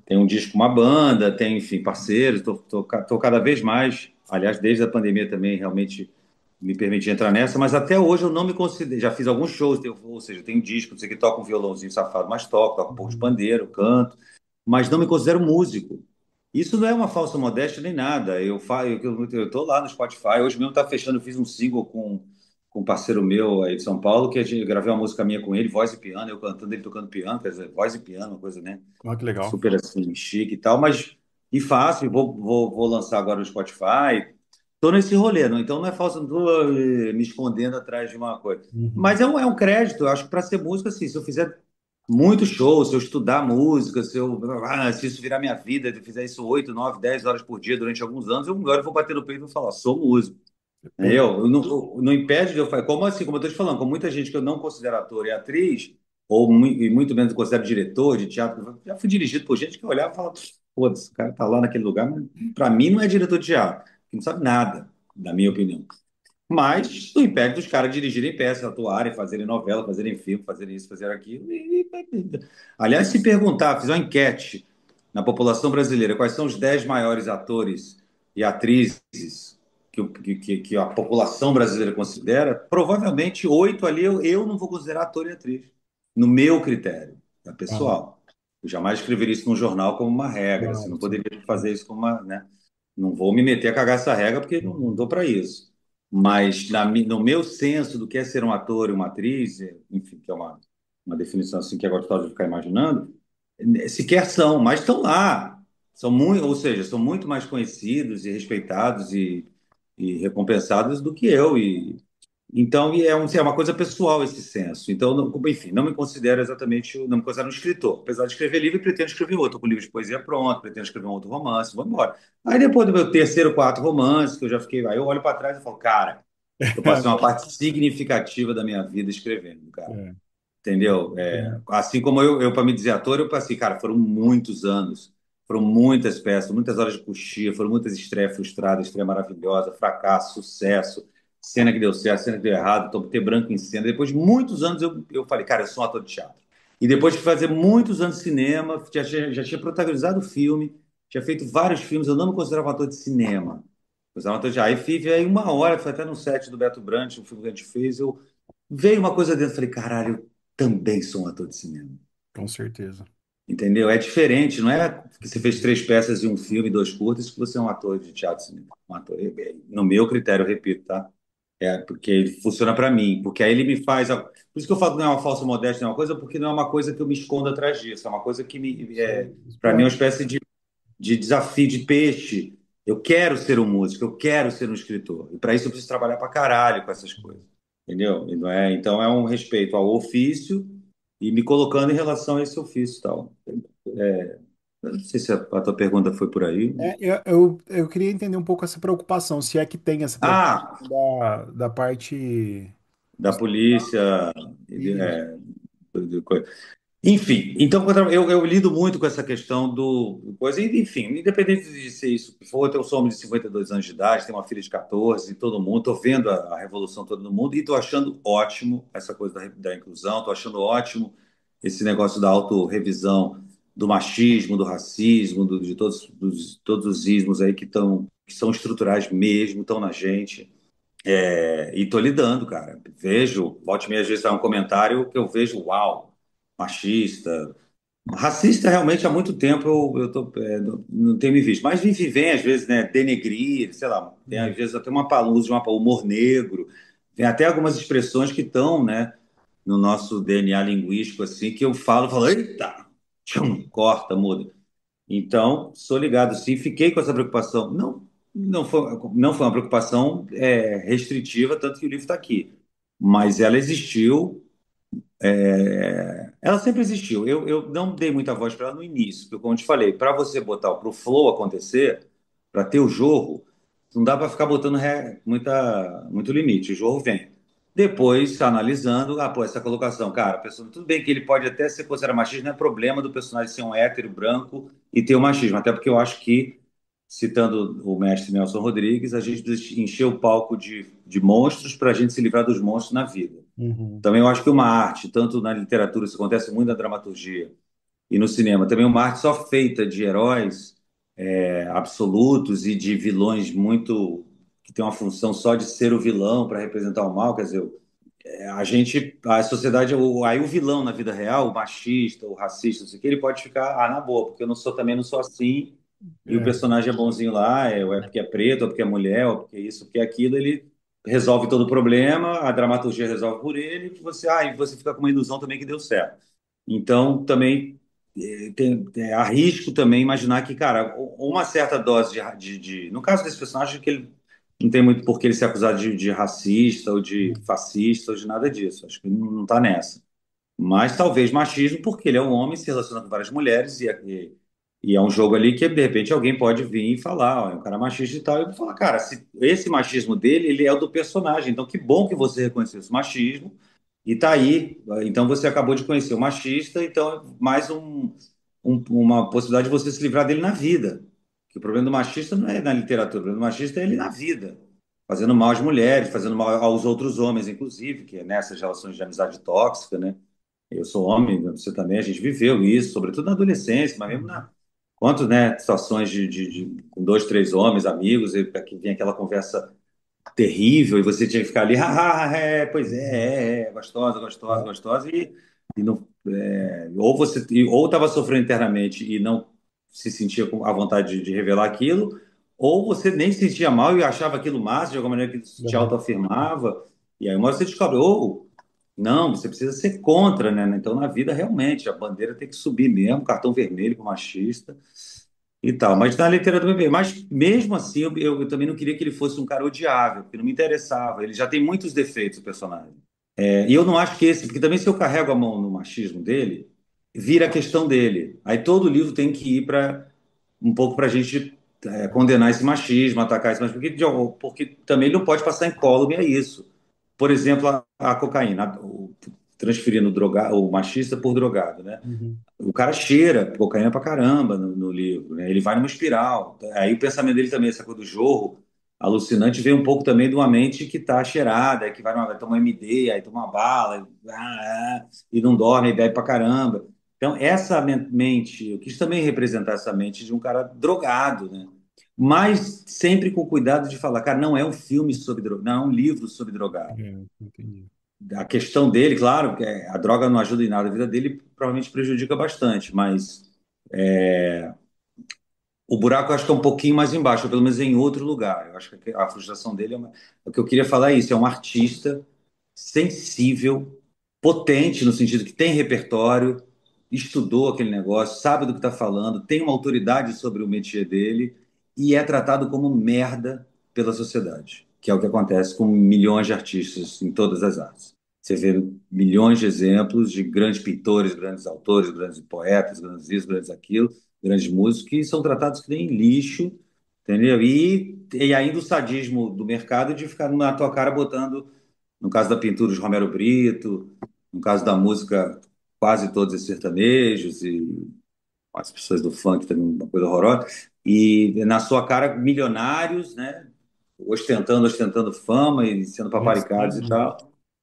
tem um disco com uma banda, tem, enfim, parceiros, tô cada vez mais, aliás, desde a pandemia também realmente me permiti entrar nessa, mas até hoje eu não me considero, já fiz alguns shows, ou seja, eu tenho disco, não sei que toco um violãozinho safado, mas toco um pouco de Uhum. pandeiro, canto, mas não me considero músico. Isso não é uma falsa modéstia nem nada. Eu tô lá no Spotify. Hoje mesmo tá fechando, eu fiz um single com um parceiro meu aí de São Paulo, que gravei uma música minha com ele, voz e piano, eu cantando, ele tocando piano, quer dizer, voz e piano, uma coisa, né? Ah, que legal. Super assim, chique e tal, mas e fácil, vou lançar agora no Spotify. Tô nesse rolê, não? Então não é falso, não tô me escondendo atrás de uma coisa. Uhum. Mas é um crédito, eu acho que para ser música, assim, se eu fizer muito show, se eu estudar música, se isso virar minha vida, se eu fizer isso 8, 9, 10 horas por dia durante alguns anos, eu agora vou bater no peito e vou falar, sou músico. Pô, Não impede de eu fazer. Como assim, como eu estou te falando, com muita gente que eu não considero ator e atriz, e muito menos considero diretor de teatro, já fui dirigido por gente que eu olhava e falava, pô, esse cara tá lá naquele lugar, mas para mim não é diretor de teatro, que não sabe nada, na minha opinião. Mas não impede dos caras dirigirem peças, atuarem, fazerem novela, fazerem filme, fazerem isso, fazerem aquilo. Aliás, se perguntar, fizer uma enquete na população brasileira, quais são os 10 maiores atores e atrizes que a população brasileira considera, provavelmente 8 ali eu não vou considerar ator e atriz, no meu critério, é claro, pessoal. Eu jamais escreveria isso num jornal como uma regra, assim, claro, não sim. poderia fazer isso como uma, né? Não vou me meter a cagar essa regra porque não Uhum. dou para isso. Mas no meu senso do que é ser um ator e uma atriz, enfim, que é uma definição assim que agora tu pode ficar imaginando, sequer são, mas estão lá. São muito, ou seja, são muito mais conhecidos e respeitados e recompensados do que eu. Então, é uma coisa pessoal esse senso. Então, enfim, não me considero exatamente, não me considero um escritor. Apesar de escrever livro, pretendo escrever outro. Estou com livro de poesia pronto, pretendo escrever um outro romance, vou embora. Aí, depois do meu terceiro, quarto romance, que eu já fiquei, aí eu olho para trás e falo, cara, eu passei uma parte significativa da minha vida escrevendo, cara. É. entendeu? Sim. Assim como eu para me dizer ator, eu passei, cara, foram muitos anos, foram muitas peças, muitas horas de coxia, foram muitas estreias frustradas, estreia maravilhosa, fracasso, sucesso, cena que deu certo, cena que deu errado, então ter branco em cena. Depois de muitos anos eu falei, cara, eu sou um ator de teatro. E depois de fazer muitos anos de cinema, já tinha protagonizado filme, tinha feito vários filmes, eu não me considerava um ator de cinema. Eu considerava um ator de... Aí fiz aí uma hora, foi até no set do Beto Brandt, um filme que a gente fez, eu veio uma coisa dentro, falei, caralho, eu também sou um ator de cinema. Com certeza. Entendeu? É diferente, não é que você fez 3 peças e um filme, 2 curtas, que você é um ator de teatro e cinema. Um ator, no meu critério, eu repito, tá? Porque ele funciona para mim, porque aí ele me faz. Por isso que eu falo que não é uma falsa modéstia, não é uma coisa, porque não é uma coisa que eu me escondo atrás disso, é uma coisa que para mim é uma Explora. espécie de desafio de peixe. Eu quero ser um músico, eu quero ser um escritor. E para isso eu preciso trabalhar para caralho com essas coisas. Entendeu? E não é, então é um respeito ao ofício e me colocando em relação a esse ofício e tal. Eu não sei se a tua pergunta foi por aí. Eu queria entender um pouco essa preocupação, se é que tem essa preocupação Ah, da parte da polícia. isso. é, Enfim, então eu lido muito com essa questão do coisa, e, enfim, independente de ser isso que for, eu sou homem de 52 anos de idade, tenho uma filha de 14, e todo mundo, estou vendo a revolução toda no mundo e estou achando ótimo essa coisa da inclusão, estou achando ótimo esse negócio da autorrevisão do machismo, do racismo, de todos os ismos aí que são estruturais mesmo, estão na gente. E tô lidando, cara. Vejo, volte e meia, às vezes sai um comentário que eu vejo, uau, machista. Racista, realmente, há muito tempo não tenho me visto. Mas vem, às vezes, né, denegrir, sei lá, tem às Hum. vezes até uma palusa de uma humor negro, tem até algumas expressões que estão, né, no nosso DNA linguístico, assim, que eu falo, eita, tchum, corta, muda. Então, sou ligado, sim, fiquei com essa preocupação. Não foi uma preocupação restritiva, tanto que o livro está aqui. Mas ela existiu, ela sempre existiu. Eu não dei muita voz para ela no início, porque, como eu te falei, para você botar para o flow acontecer, para ter o jorro, não dá para ficar botando muito limite. O jorro vem. Depois, analisando, pô, essa colocação, cara, tudo bem que ele pode até ser considerado machista, não é problema do personagem ser um hétero branco e ter o machismo, até porque eu acho que, citando o mestre Nelson Rodrigues, a gente precisa encher o palco de monstros para a gente se livrar dos monstros na vida. Uhum. Também eu acho que uma arte, tanto na literatura, isso acontece muito na dramaturgia, e no cinema, também uma arte só feita de heróis absolutos e de vilões muito que tem uma função só de ser o vilão para representar o mal, quer dizer, a sociedade, aí o vilão na vida real, o machista, o racista, não sei o que, ele pode ficar, na boa, porque também não sou assim, e o É, personagem é bonzinho lá, ou é porque é preto, ou porque é mulher, ou porque é isso, ou porque é aquilo, ele resolve todo o problema, a dramaturgia resolve por ele, e você fica com uma ilusão também que deu certo. Então, também arrisco também imaginar que, cara, uma certa dose no caso desse personagem, que ele não tem muito por que ele ser acusado de racista ou de fascista ou de nada disso. Acho que não tá nessa. Mas talvez machismo, porque ele é um homem, se relaciona com várias mulheres e é um jogo ali que, de repente, alguém pode vir e falar, ó, é um cara machista e tal. E eu vou falar, cara, esse machismo dele, ele é o do personagem. Então, que bom que você reconheceu esse machismo e tá aí. Então, você acabou de conhecer o machista, então é mais uma possibilidade de você se livrar dele na vida. Que o problema do machista não é na literatura, o problema do machista é ele na vida. Fazendo mal às mulheres, fazendo mal aos outros homens, inclusive, que é nessas relações de amizade tóxica, né? Eu sou homem, você também, a gente viveu isso, sobretudo na adolescência, mas mesmo uhum. quanto, né, situações com 2, 3 homens, amigos, e que vinha aquela conversa terrível e você tinha que ficar ali, pois gostosa, gostosa, Ah, gostosa, e não, ou estava sofrendo internamente e não se sentia com a vontade de revelar aquilo, ou você nem se sentia mal e achava aquilo massa, de alguma maneira que te aham. autoafirmava, e aí uma hora você descobre, ou não, você precisa ser contra, né? Então, na vida, realmente, a bandeira tem que subir mesmo, cartão vermelho para o machista e tal. Mas na literatura, mas mesmo assim, eu também não queria que ele fosse um cara odiável, porque não me interessava. Ele já tem muitos defeitos, o personagem. E eu não acho que porque também se eu carrego a mão no machismo dele, vira a questão dele. Aí todo o livro tem que ir para um pouco para a gente condenar esse machismo, atacar esse machismo, porque também ele não pode passar incólume a isso. Por exemplo, a cocaína. transferindo o machista por drogado, né? Uhum. O cara cheira cocaína pra caramba no livro, né? Ele vai numa espiral. Aí o pensamento dele também, essa coisa do jorro alucinante, vem um pouco também de uma mente que tá cheirada, que vai tomar MD, aí toma uma bala, e não dorme, e bebe pra caramba. Então, essa mente, eu quis também representar essa mente de um cara drogado, né? Mas sempre com cuidado de falar, cara, não é um filme sobre droga, não é um livro sobre drogado. É, entendi. A questão dele, claro, que a droga não ajuda em nada, a vida dele provavelmente prejudica bastante, mas o buraco eu acho que é um pouquinho mais embaixo, ou pelo menos em outro lugar. Eu acho que a frustração dele o que eu queria falar é isso, é um artista sensível, potente no sentido que tem repertório, estudou aquele negócio, sabe do que está falando, tem uma autoridade sobre o métier dele e é tratado como merda pela sociedade, que é o que acontece com milhões de artistas em todas as artes. Você vê milhões de exemplos de grandes pintores, grandes autores, grandes poetas, grandes isso, grandes aquilo, grandes músicos que são tratados que nem lixo, entendeu? E ainda o sadismo do mercado de ficar na tua cara botando, no caso da pintura, os Romero Brito, no caso da música, quase todos os sertanejos e as pessoas do funk também, uma coisa horrorosa, e na sua cara milionários, né? Ostentando fama e sendo É, paparicados e sim. tal.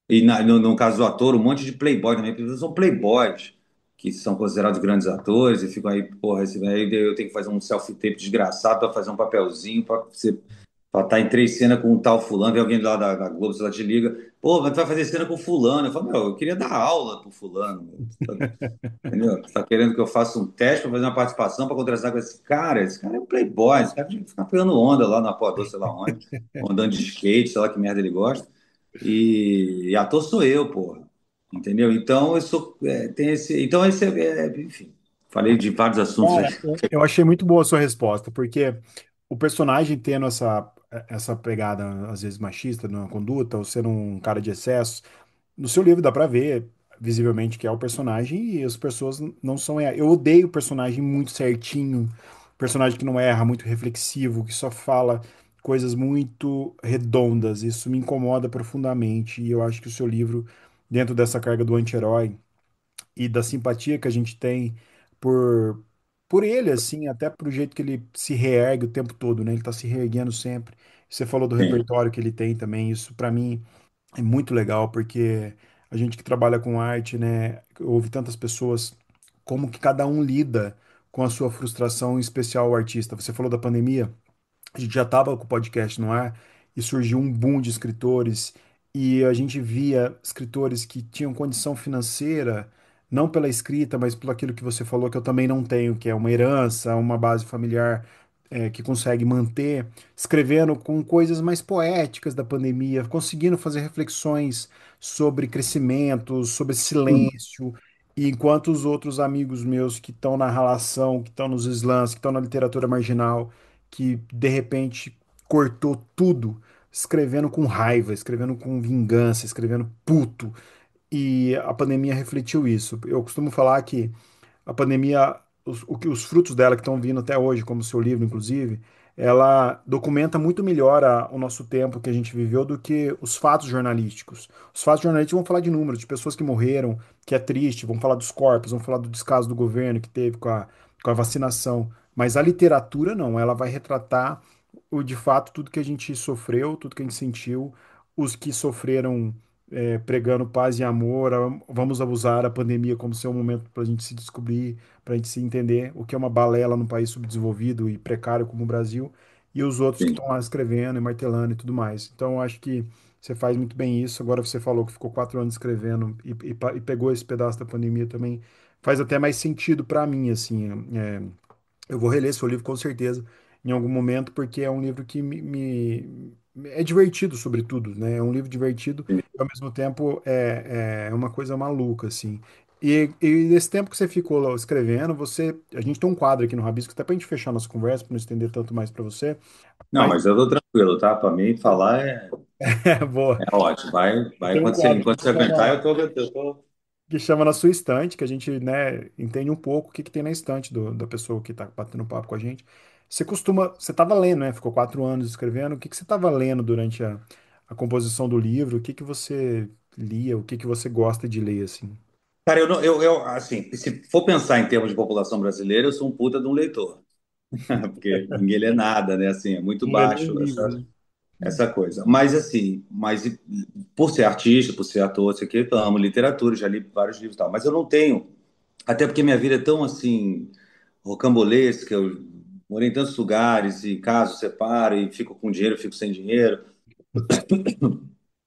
E no caso do ator, um monte de playboy também, porque são playboys que são considerados grandes atores e ficam aí, porra, aí eu tenho que fazer um selfie-tape desgraçado para fazer um papelzinho para você pra estar em 3 cenas com um tal fulano, vem alguém lá da Globo, sei lá, te liga, pô, mas tu vai fazer cena com fulano. Eu falo, meu, eu queria dar aula pro fulano, meu. Entendeu? Você está querendo que eu faça um teste para fazer uma participação para contrastar com esse cara? Esse cara é um playboy, esse cara fica pegando onda lá na Apoador, sei lá onde, andando de skate, sei lá que merda ele gosta. E ator sou eu, porra. Entendeu? Então eu sou. Tem esse. Então esse enfim. Falei de vários assuntos aí. Cara, eu achei muito boa a sua resposta, porque o personagem tendo essa pegada, às vezes, machista na conduta, ou sendo um cara de excesso, no seu livro dá pra ver visivelmente que é o personagem e as pessoas não são. Eu odeio o personagem muito certinho, personagem que não erra, muito reflexivo, que só fala coisas muito redondas. Isso me incomoda profundamente e eu acho que o seu livro, dentro dessa carga do anti-herói e da simpatia que a gente tem por, por ele, assim, até pro jeito que ele se reergue o tempo todo, né? Ele tá se reerguendo sempre. Você falou do Sim, repertório que ele tem também, isso pra mim é muito legal, porque a gente que trabalha com arte, né, ouve tantas pessoas, como que cada um lida com a sua frustração, em especial o artista. Você falou da pandemia, a gente já estava com o podcast no ar e surgiu um boom de escritores e a gente via escritores que tinham condição financeira, não pela escrita, mas pelo aquilo que você falou que eu também não tenho, que é uma herança, uma base familiar que consegue manter, escrevendo com coisas mais poéticas da pandemia, conseguindo fazer reflexões sobre crescimento, sobre silêncio. E enquanto os outros amigos meus que estão na relação, que estão nos slams, que estão na literatura marginal, que de repente cortou tudo, escrevendo com raiva, escrevendo com vingança, escrevendo puto. E a pandemia refletiu isso. Eu costumo falar que a pandemia, os frutos dela que estão vindo até hoje, como o seu livro, inclusive, ela documenta muito melhor o nosso tempo que a gente viveu do que os fatos jornalísticos. Os fatos jornalísticos vão falar de números, de pessoas que morreram, que é triste, vão falar dos corpos, vão falar do descaso do governo que teve com a vacinação. Mas a literatura não, ela vai retratar de fato tudo que a gente sofreu, tudo que a gente sentiu, os que sofreram pregando paz e amor, vamos abusar a pandemia como ser um momento para a gente se descobrir, para a gente se entender o que é uma balela num país subdesenvolvido e precário como o Brasil, e os outros que sim, estão lá escrevendo e martelando e tudo mais. Então, eu acho que você faz muito bem isso. Agora você falou que ficou 4 anos escrevendo e pegou esse pedaço da pandemia também. Faz até mais sentido para mim, assim. Eu vou reler seu livro com certeza em algum momento, porque é um livro que é divertido, sobretudo, né? É um livro divertido sim. e ao mesmo tempo é uma coisa maluca, assim. E nesse tempo que você ficou lá escrevendo, a gente tem um quadro aqui no Rabisco, até pra gente fechar nossa conversa, para não estender tanto mais para você, Não, mas mas eu tô tranquilo, tá? Para mim, falar boa. é ótimo. Vai, Tem um quadro enquanto você aguentar, eu tô. que chama na sua estante, que a gente, né, entende um pouco o que que tem na estante da pessoa que está batendo papo com a gente. Você estava lendo, né? Ficou 4 anos escrevendo. O que que você estava lendo durante a composição do livro? O que que você lia? O que que você gosta de ler, assim? Cara, eu, não- assim, se for pensar em termos de população brasileira, eu sou um puta de um leitor, porque ninguém lê nada, né? Assim, é muito Não lê nem baixo livro, né? essa coisa. Mas assim, por ser artista, por ser ator, sei que, eu amo literatura, já li vários livros e tal, mas eu não tenho, até porque minha vida é tão assim rocambolesca, eu morei em tantos lugares e caso separo e fico com dinheiro, fico sem dinheiro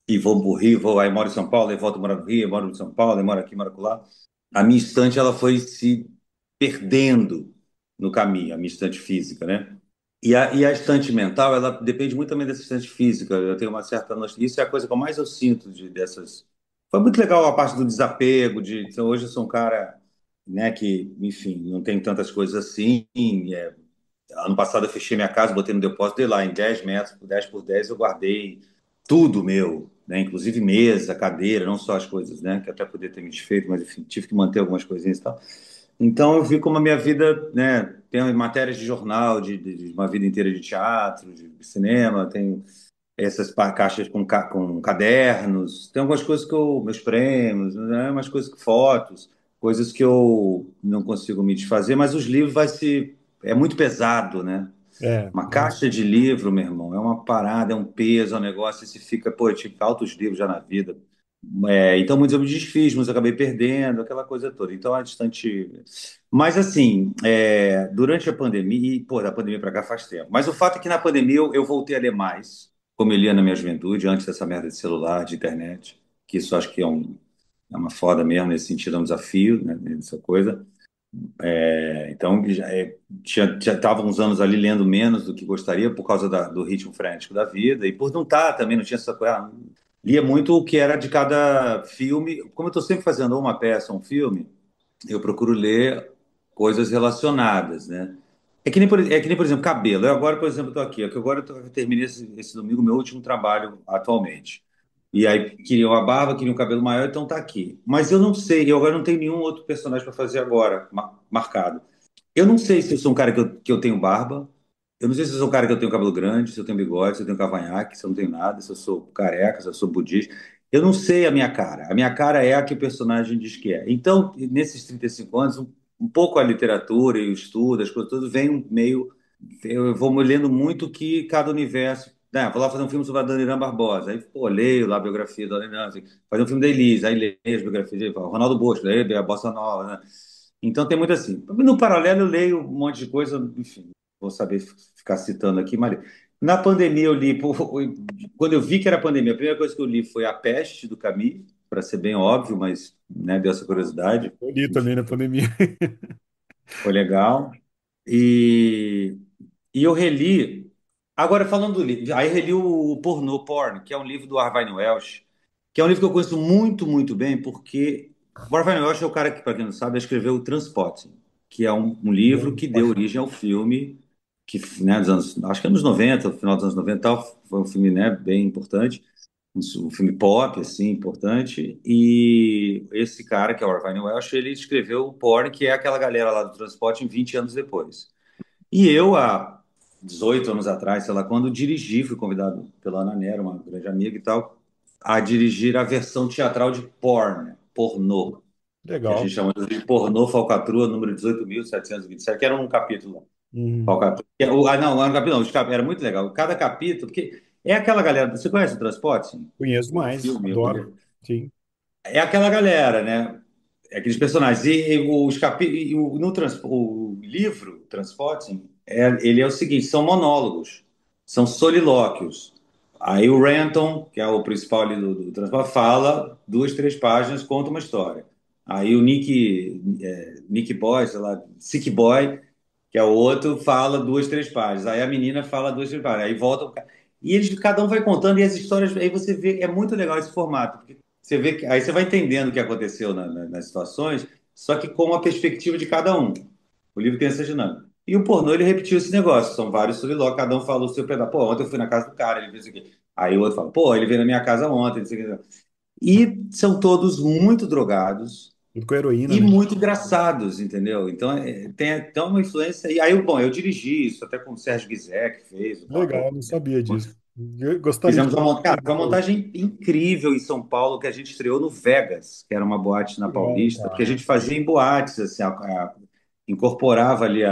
e vou pro Rio, vou aí moro em São Paulo, aí volto a morar no Rio, aí moro em São Paulo, aí moro aqui, moro lá. A minha estante ela foi se perdendo no caminho, a minha estante física, né? E a estante mental, ela depende muito também dessa estante física. Eu tenho uma certa. Isso é a coisa que eu mais eu sinto dessas. Foi muito legal a parte do desapego, então, hoje eu sou um cara, né, que, enfim, não tem tantas coisas assim. Ano passado eu fechei minha casa, botei no depósito, dei lá em 10 metros, por 10 por 10 eu guardei tudo meu, né? Inclusive mesa, cadeira, não só as coisas, né? Que até poderia ter me desfeito, mas enfim, tive que manter algumas coisinhas e tal. Então eu vi como a minha vida, né? Tem matérias de jornal, de uma vida inteira de teatro, de cinema, tem essas caixas com cadernos, tem algumas coisas que eu, meus prêmios, né? Umas coisas que fotos, coisas que eu não consigo me desfazer, mas os livros é muito pesado, né? É, Uma é, caixa de livro, meu irmão, é uma parada, é um peso, é um negócio, e se fica, pô, eu tive altos livros já na vida. Então, muitos eu me desfiz, muitos eu acabei perdendo, aquela coisa toda. Então, é distante. Mas, assim, durante a pandemia, e, pô, da pandemia para cá faz tempo. Mas o fato é que na pandemia eu voltei a ler mais, como eu lia na minha juventude, antes dessa merda de celular, de internet, que isso acho que é uma foda mesmo, nesse sentido, é um desafio, né, nessa coisa. Então, já estava uns anos ali lendo menos do que gostaria por causa do ritmo frenético da vida e por não estar também, não tinha essa coisa. Lia muito o que era de cada filme. Como eu estou sempre fazendo ou uma peça ou um filme, eu procuro ler coisas relacionadas, né? É que nem, por exemplo, cabelo. Eu agora, por exemplo, estou aqui. É que agora eu terminei esse domingo meu último trabalho atualmente. E aí queriam a barba, queriam o cabelo maior, então tá aqui. Mas eu não sei, eu agora não tenho nenhum outro personagem para fazer agora, marcado. Eu não sei se eu sou um cara que eu tenho barba. Eu não sei se eu sou um cara que eu tenho cabelo grande, se eu tenho bigode, se eu tenho cavanhaque, se eu não tenho nada, se eu sou careca, se eu sou budista. Eu não sei a minha cara. A minha cara é a que o personagem diz que é. Então, nesses 35 anos, um pouco a literatura e o estudo, as coisas todas, vem meio. Eu vou me lendo muito que cada universo. Né, vou lá fazer um filme sobre a Dona Irã Barbosa. Aí, pô, leio lá a biografia da Dona Irã. Assim, fazer um filme da Elise, aí leio as biografias de Ronaldo Bosco, leio a Bossa Nova, né? Então tem muito assim. No paralelo, eu leio um monte de coisa, enfim, vou saber ficar citando aqui, mas na pandemia eu li, quando eu vi que era pandemia, a primeira coisa que eu li foi A Peste do Camus, para ser bem óbvio, mas né, deu essa curiosidade, eu li também enfim, na pandemia. foi legal. E, e eu reli, agora falando do livro, aí reli o Porn, que é um livro do Arvine Welsh, que é um livro que eu conheço muito, muito bem, porque o Arvine Welsh é o cara que, para quem não sabe, escreveu o Transporting, que é um livro Bom, que deu origem ao filme, que, né, acho que anos 90, final dos anos 90 e tal, foi um filme, né, bem importante, um filme pop, assim, importante, e esse cara, que é o Arvine Welsh, ele escreveu o Porn, que é aquela galera lá do Transporting 20 anos depois. E eu, há 18 anos atrás, sei lá, quando dirigi, fui convidado pela Ana Nera, uma grande amiga e tal, a dirigir a versão teatral de pornô, que a legal. gente chama de pornô falcatrua, número 18.727, que era um capítulo. Hum, Falcatrua. Não, não era um capítulo, não, era muito legal. Cada capítulo, porque é aquela galera. Você conhece o Transporte? conheço O mais, filme, o adoro. livro? Sim. É aquela galera, né? É aqueles personagens. O livro, Transporting, ele é o seguinte: são monólogos, são solilóquios. Aí o Renton, que é o principal ali do Transporting, fala 2, 3 páginas, conta uma história. Aí o Nick Boy, sei lá, Sick Boy, que é o outro, fala 2, 3 páginas. Aí a menina fala 2, 3 páginas. Aí volta. E eles, cada um vai contando, e as histórias, aí você vê, é muito legal esse formato, porque você vê que aí você vai entendendo o que aconteceu nas situações, só que com a perspectiva de cada um. O livro tem essa dinâmica. E o pornô, ele repetiu esse negócio. São vários solilóquios, cada um fala o seu pedaço. Pô, ontem eu fui na casa do cara, ele fez isso aqui. Aí o outro fala, pô, ele veio na minha casa ontem, não sei o que. E são todos muito drogados Tudo com heroína, e né? muito engraçados, entendeu? Então tem até uma influência. E aí, bom, eu dirigi isso até com o Sérgio Guizé, que fez, o Legal, Papo. não sabia disso. Gostaria de Fizemos conhecer uma depois. montagem incrível em São Paulo que a gente estreou no Vegas, que era uma boate na Legal, Paulista, porque a cara. gente fazia em boates, assim, incorporava ali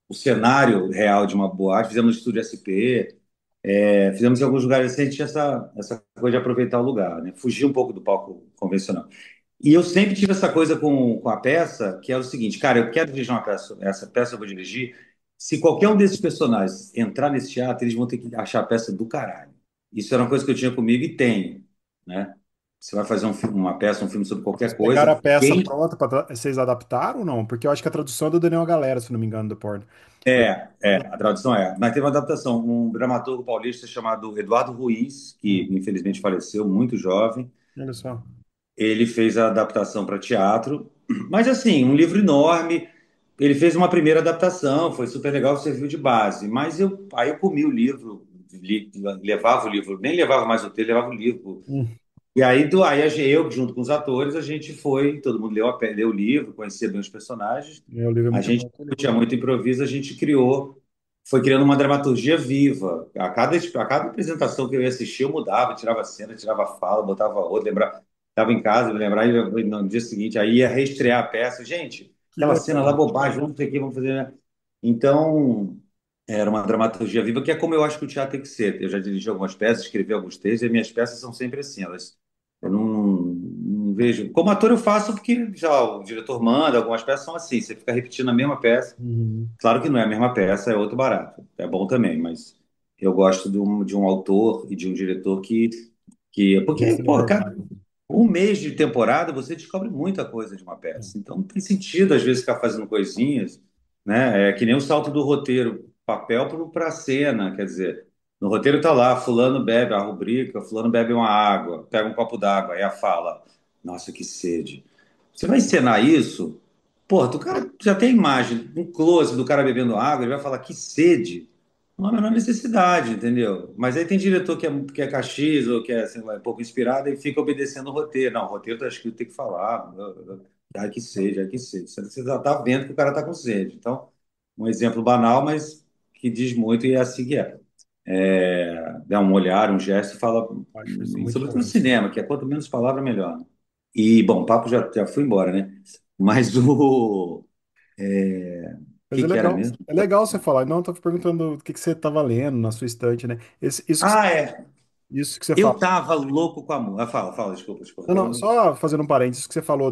o cenário real de uma boate, fizemos no estúdio SP, fizemos em alguns lugares assim, a gente tinha essa coisa de aproveitar o lugar, né? Fugir um pouco do palco convencional. E eu sempre tive essa coisa com a peça, que é o seguinte, cara, eu quero dirigir uma peça, essa peça eu vou dirigir. Se qualquer um desses personagens entrar nesse teatro, eles vão ter que achar a peça do caralho. Isso era uma coisa que eu tinha comigo e tenho, né? Você vai fazer uma peça, um filme sobre Vocês qualquer pegaram a coisa, peça quem pronta para vocês adaptaram ou não? Porque eu acho que a tradução é do Daniel Galera, se não me engano, do porno. Eu- a tradução é. Mas teve uma adaptação, um dramaturgo paulista chamado Eduardo Ruiz, que Hum, infelizmente faleceu muito jovem. olha só. Ele fez a adaptação para teatro, mas assim, um livro enorme. Ele fez uma primeira adaptação, foi super legal, serviu de base. Mas aí eu comi o livro, levava o livro, nem levava mais o texto, levava o livro. Hum, E aí, eu, junto com os atores, a gente foi, todo mundo leu o livro, conhecia bem os personagens. o livro é A muito gente bom também. não tinha muito improviso, a gente foi criando uma dramaturgia viva. A cada apresentação que eu ia assistir, eu mudava, tirava cena, tirava fala, botava outra, lembrava, estava em casa, me lembrava, e no dia seguinte, aí ia reestrear a peça. Gente, Que aquela cena lá, legal. bobagem, vamos ter aqui, vamos fazer, né? Então, era uma dramaturgia viva, que é como eu acho que o teatro tem que ser. Eu já dirigi algumas peças, escrevi alguns textos, e minhas peças são sempre assim, eu não vejo. Como ator, eu faço porque já o diretor manda, algumas peças são assim, você fica repetindo a mesma peça. Uhum. Claro que não é a mesma peça, é outro barato. É bom também, mas eu gosto de um autor e de um diretor porque, Essa pô, cara, liberdade. um mês de temporada você descobre muita coisa de uma peça. Então não tem sentido, às vezes, ficar fazendo coisinhas, né? É que nem o salto do roteiro, papel para a cena, quer dizer. No roteiro tá lá, fulano bebe a rubrica, fulano bebe uma água, pega um copo d'água, aí a fala, nossa, que sede. Você vai encenar isso? Porra, o cara já tem a imagem, um close do cara bebendo água, ele vai falar que sede. Não há a menor necessidade, entendeu? Mas aí tem diretor que é caxias ou que é, sei lá, um pouco inspirado e fica obedecendo o roteiro. Não, o roteiro tá escrito, tem que falar. Ai, que sede, ai, que sede. Você já tá vendo que o cara tá com sede. Então, um exemplo banal, mas que diz muito e é assim que é. Dá um olhar, um gesto e fala, Acho isso e muito sobretudo no bom. cinema, que é quanto menos palavra, melhor, né? E, bom, o papo já foi embora, né? Mas o Mas é que era legal. mesmo? É legal você falar. Não, eu tô perguntando o que que você estava lendo na sua estante, né? Ah, é. Isso que você Eu fala. tava louco com a música. Fala, desculpa, desculpa. Não, não, só fazendo um parênteses, que você falou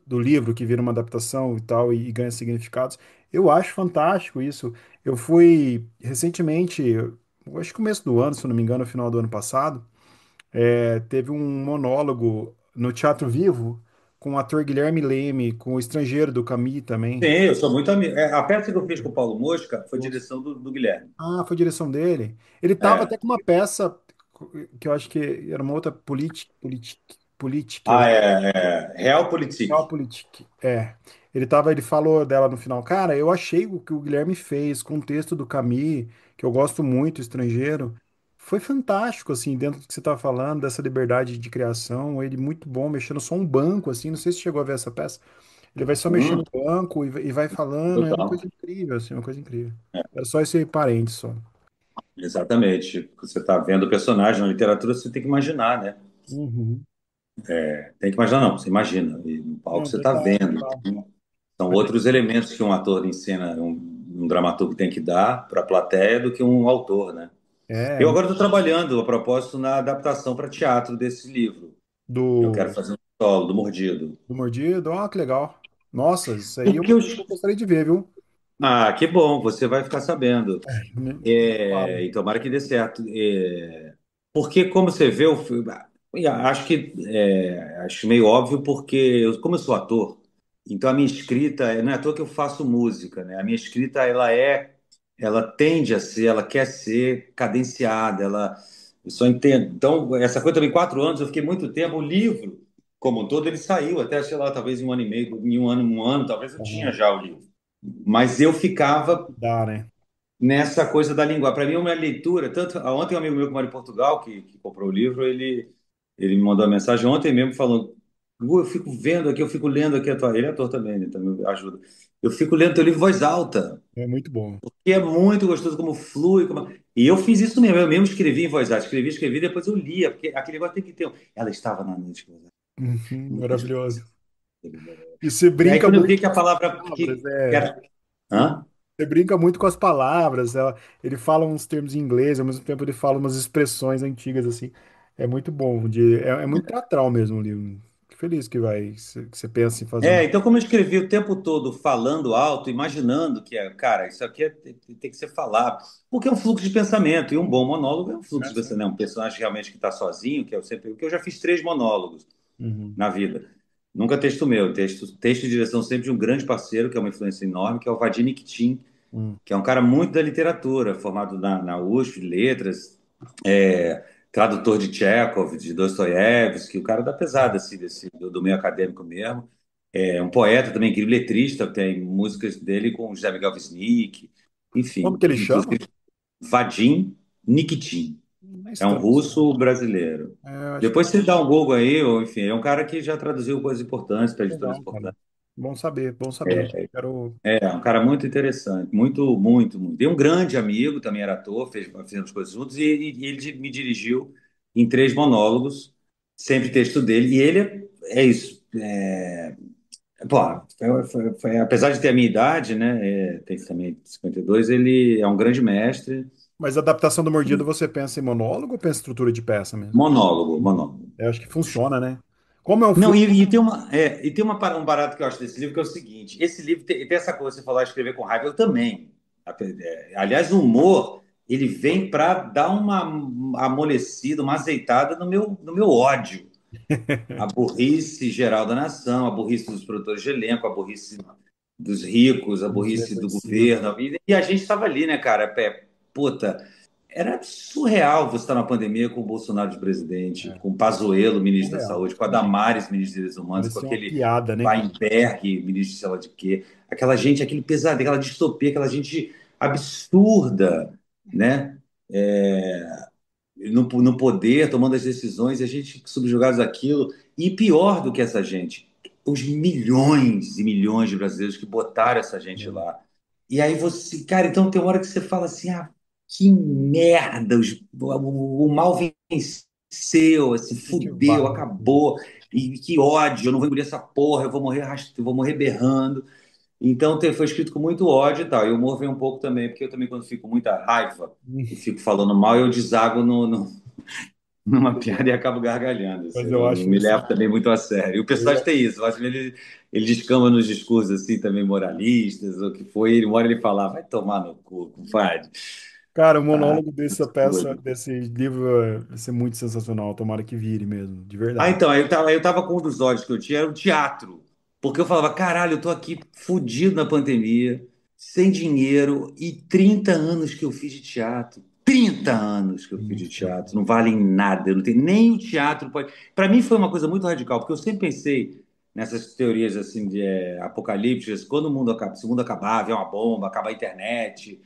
do livro que vira uma adaptação e tal e ganha significados. Eu acho fantástico isso. Eu fui recentemente, eu acho que começo do ano, se eu não me engano, no final do ano passado, teve um monólogo no Teatro Vivo com o ator Guilherme Leme, com o Estrangeiro do Camus também. Sim, eu sou muito amigo. A peça que eu fiz com o Paulo Mosca foi direção do Guilherme. Ah, foi direção dele. Ele tava até É. com uma peça que eu acho que era uma outra política, Ah, Realpolitik. Realpolitik. Ele falou dela no final. Cara, eu achei o que o Guilherme fez com o texto do Camus, que eu gosto muito, Estrangeiro, foi fantástico, assim, dentro do que você tá falando, dessa liberdade de criação. Ele muito bom, mexendo só um banco, assim. Não sei se você chegou a ver essa peça. Ele vai só mexendo Hum, no banco e vai falando. É uma total. coisa incrível, assim, uma coisa incrível. É, Era só esse parente só. exatamente. Você está vendo o personagem na literatura, você tem que imaginar, né? Uhum. Tem que imaginar, não, você imagina. E no palco Não, você está total, vendo. total. São Mas outros elementos que um ator em cena, um dramaturgo tem que dar para a plateia do que um autor, né? é Eu agora estou trabalhando, a propósito, na adaptação para teatro desse livro. Eu quero do, fazer um solo do Mordido. do Mordido, ó, que legal. Nossa, isso aí é uma Porque eu... coisa que eu gostaria de ver, viu? Ah, que bom, você vai ficar sabendo. Me fala. E tomara que dê certo. Porque, como você vê, o filme, acho que acho meio óbvio, porque como eu sou ator, então a minha escrita, não é à toa que eu faço música, né? A minha escrita, ela tende a ser, ela quer ser cadenciada, eu só entendo. Então, essa coisa também, 4 anos, eu fiquei muito tempo, o livro, como um todo, ele saiu até, sei lá, talvez em um ano e meio, em um ano, talvez eu tinha Aham. já o livro. Mas eu ficava Dá, né? nessa coisa da língua. Para mim, uma leitura. Tanto ontem um amigo meu que mora em Portugal, que comprou o livro, ele me mandou uma mensagem ontem mesmo falando: "Gu, eu fico vendo aqui, eu fico lendo aqui a tua. Ele é ator também, né? Também ajuda. Eu fico lendo teu livro em voz alta, É muito bom. que é muito gostoso como flui. E eu fiz isso mesmo, eu mesmo escrevi em voz alta, escrevi, depois eu lia, porque aquele negócio tem que ter. Ela estava na noite, Uhum, muito difícil. maravilhoso. E você E aí, brinca quando eu muito vi que com a as palavra palavras, que é. era. Hã? Você brinca muito com as palavras. Ele fala uns termos em inglês, ao mesmo tempo ele fala umas expressões antigas, assim. É muito bom. É muito teatral mesmo o livro. Fico feliz que você pensa em fazer um. Então, como eu escrevi o tempo todo falando alto, imaginando que, cara, isso aqui tem que ser falado, porque é um fluxo de pensamento, e um bom monólogo é um fluxo É, de sim. pensamento, né? Um personagem realmente que está sozinho, que eu sempre. Porque eu já fiz 3 monólogos Uhum. na vida. Nunca texto meu, texto de direção sempre de um grande parceiro, que é uma influência enorme, que é o Vadim Niktin, Uhum. que é um cara muito da literatura, formado na USP, de letras, tradutor de Chekhov, de Dostoiévski, o cara da pesada, assim, do meio acadêmico mesmo. É um poeta também, incrível, letrista, tem músicas dele com José Miguel Wisnik, Como enfim, que ele chama? inclusive Vadim Nikitin. Não é É um estranho esse nome. russo brasileiro. Eu acho que Depois você dá um Google aí, ou enfim, é um cara que já traduziu coisas importantes para editoras legal, cara. importantes. Bom saber, bom saber. Quero. É um cara muito interessante, muito, muito, muito. E um grande amigo, também era ator, fizemos coisas juntos, e ele me dirigiu em 3 monólogos, sempre texto dele, e ele é isso. Pô, apesar de ter a minha idade, né, tem também 52, ele é um grande mestre. Mas a adaptação do Mordido, você pensa em monólogo ou pensa em estrutura de peça mesmo? Monólogo, monólogo. Eu acho que funciona, né? Como é um Não, fluxo. um barato que eu acho desse livro que é o seguinte: esse livro tem essa coisa, você falar escrever com raiva, eu também. Aliás, o humor, ele vem para dar uma amolecida, uma azeitada no meu ódio. A burrice geral da nação, a burrice dos produtores de elenco, a burrice dos ricos, a Vamos burrice do reconhecido. governo. E a gente estava ali, né, cara? Puta, era surreal você estar na pandemia com o Bolsonaro de presidente, É, com o Pazuello, ministro da surreal. Saúde, com a Damares, ministro dos Direitos Humanos, com Parecia uma aquele piada, né, cara? Weinberg, ministro de sei lá de quê. Aquela gente, aquele pesadelo, aquela distopia, aquela gente absurda, né? No poder, tomando as decisões, e a gente subjugados àquilo. E pior do que essa gente, os milhões e milhões de brasileiros que botaram essa gente É. lá. E aí você, cara, então tem uma hora que você fala assim: ah, que merda, o mal venceu, assim, A gente fudeu, vai. acabou, e que ódio, eu não vou engolir essa porra, eu vou morrer, eu vou morrer berrando. Então foi escrito com muito ódio e tal. E o humor vem um pouco também, porque eu também, quando fico com muita raiva e fico falando mal, eu desago numa piada e acabo gargalhando. Assim, Mas eu eu não acho me isso. levo também muito a sério. E o personagem tem isso. Eu acho que ele descama nos discursos assim também moralistas, ou o que foi. Uma hora ele fala, vai tomar no cu, compadre. Cara, o Ah, monólogo dessa peça, desse livro, vai ser muito sensacional. Tomara que vire mesmo, de verdade. então, eu tava com um dos ódios que eu tinha, era o teatro. Porque eu falava, caralho, eu tô aqui fudido na pandemia, sem dinheiro, e 30 anos que eu fiz de teatro. 30 anos que eu fiz de teatro, não vale nada, eu não tenho nem o teatro pode. Para mim foi uma coisa muito radical, porque eu sempre pensei nessas teorias assim de apocalípticas, quando o mundo acaba, se o mundo acabar, vier uma bomba, acabar a internet,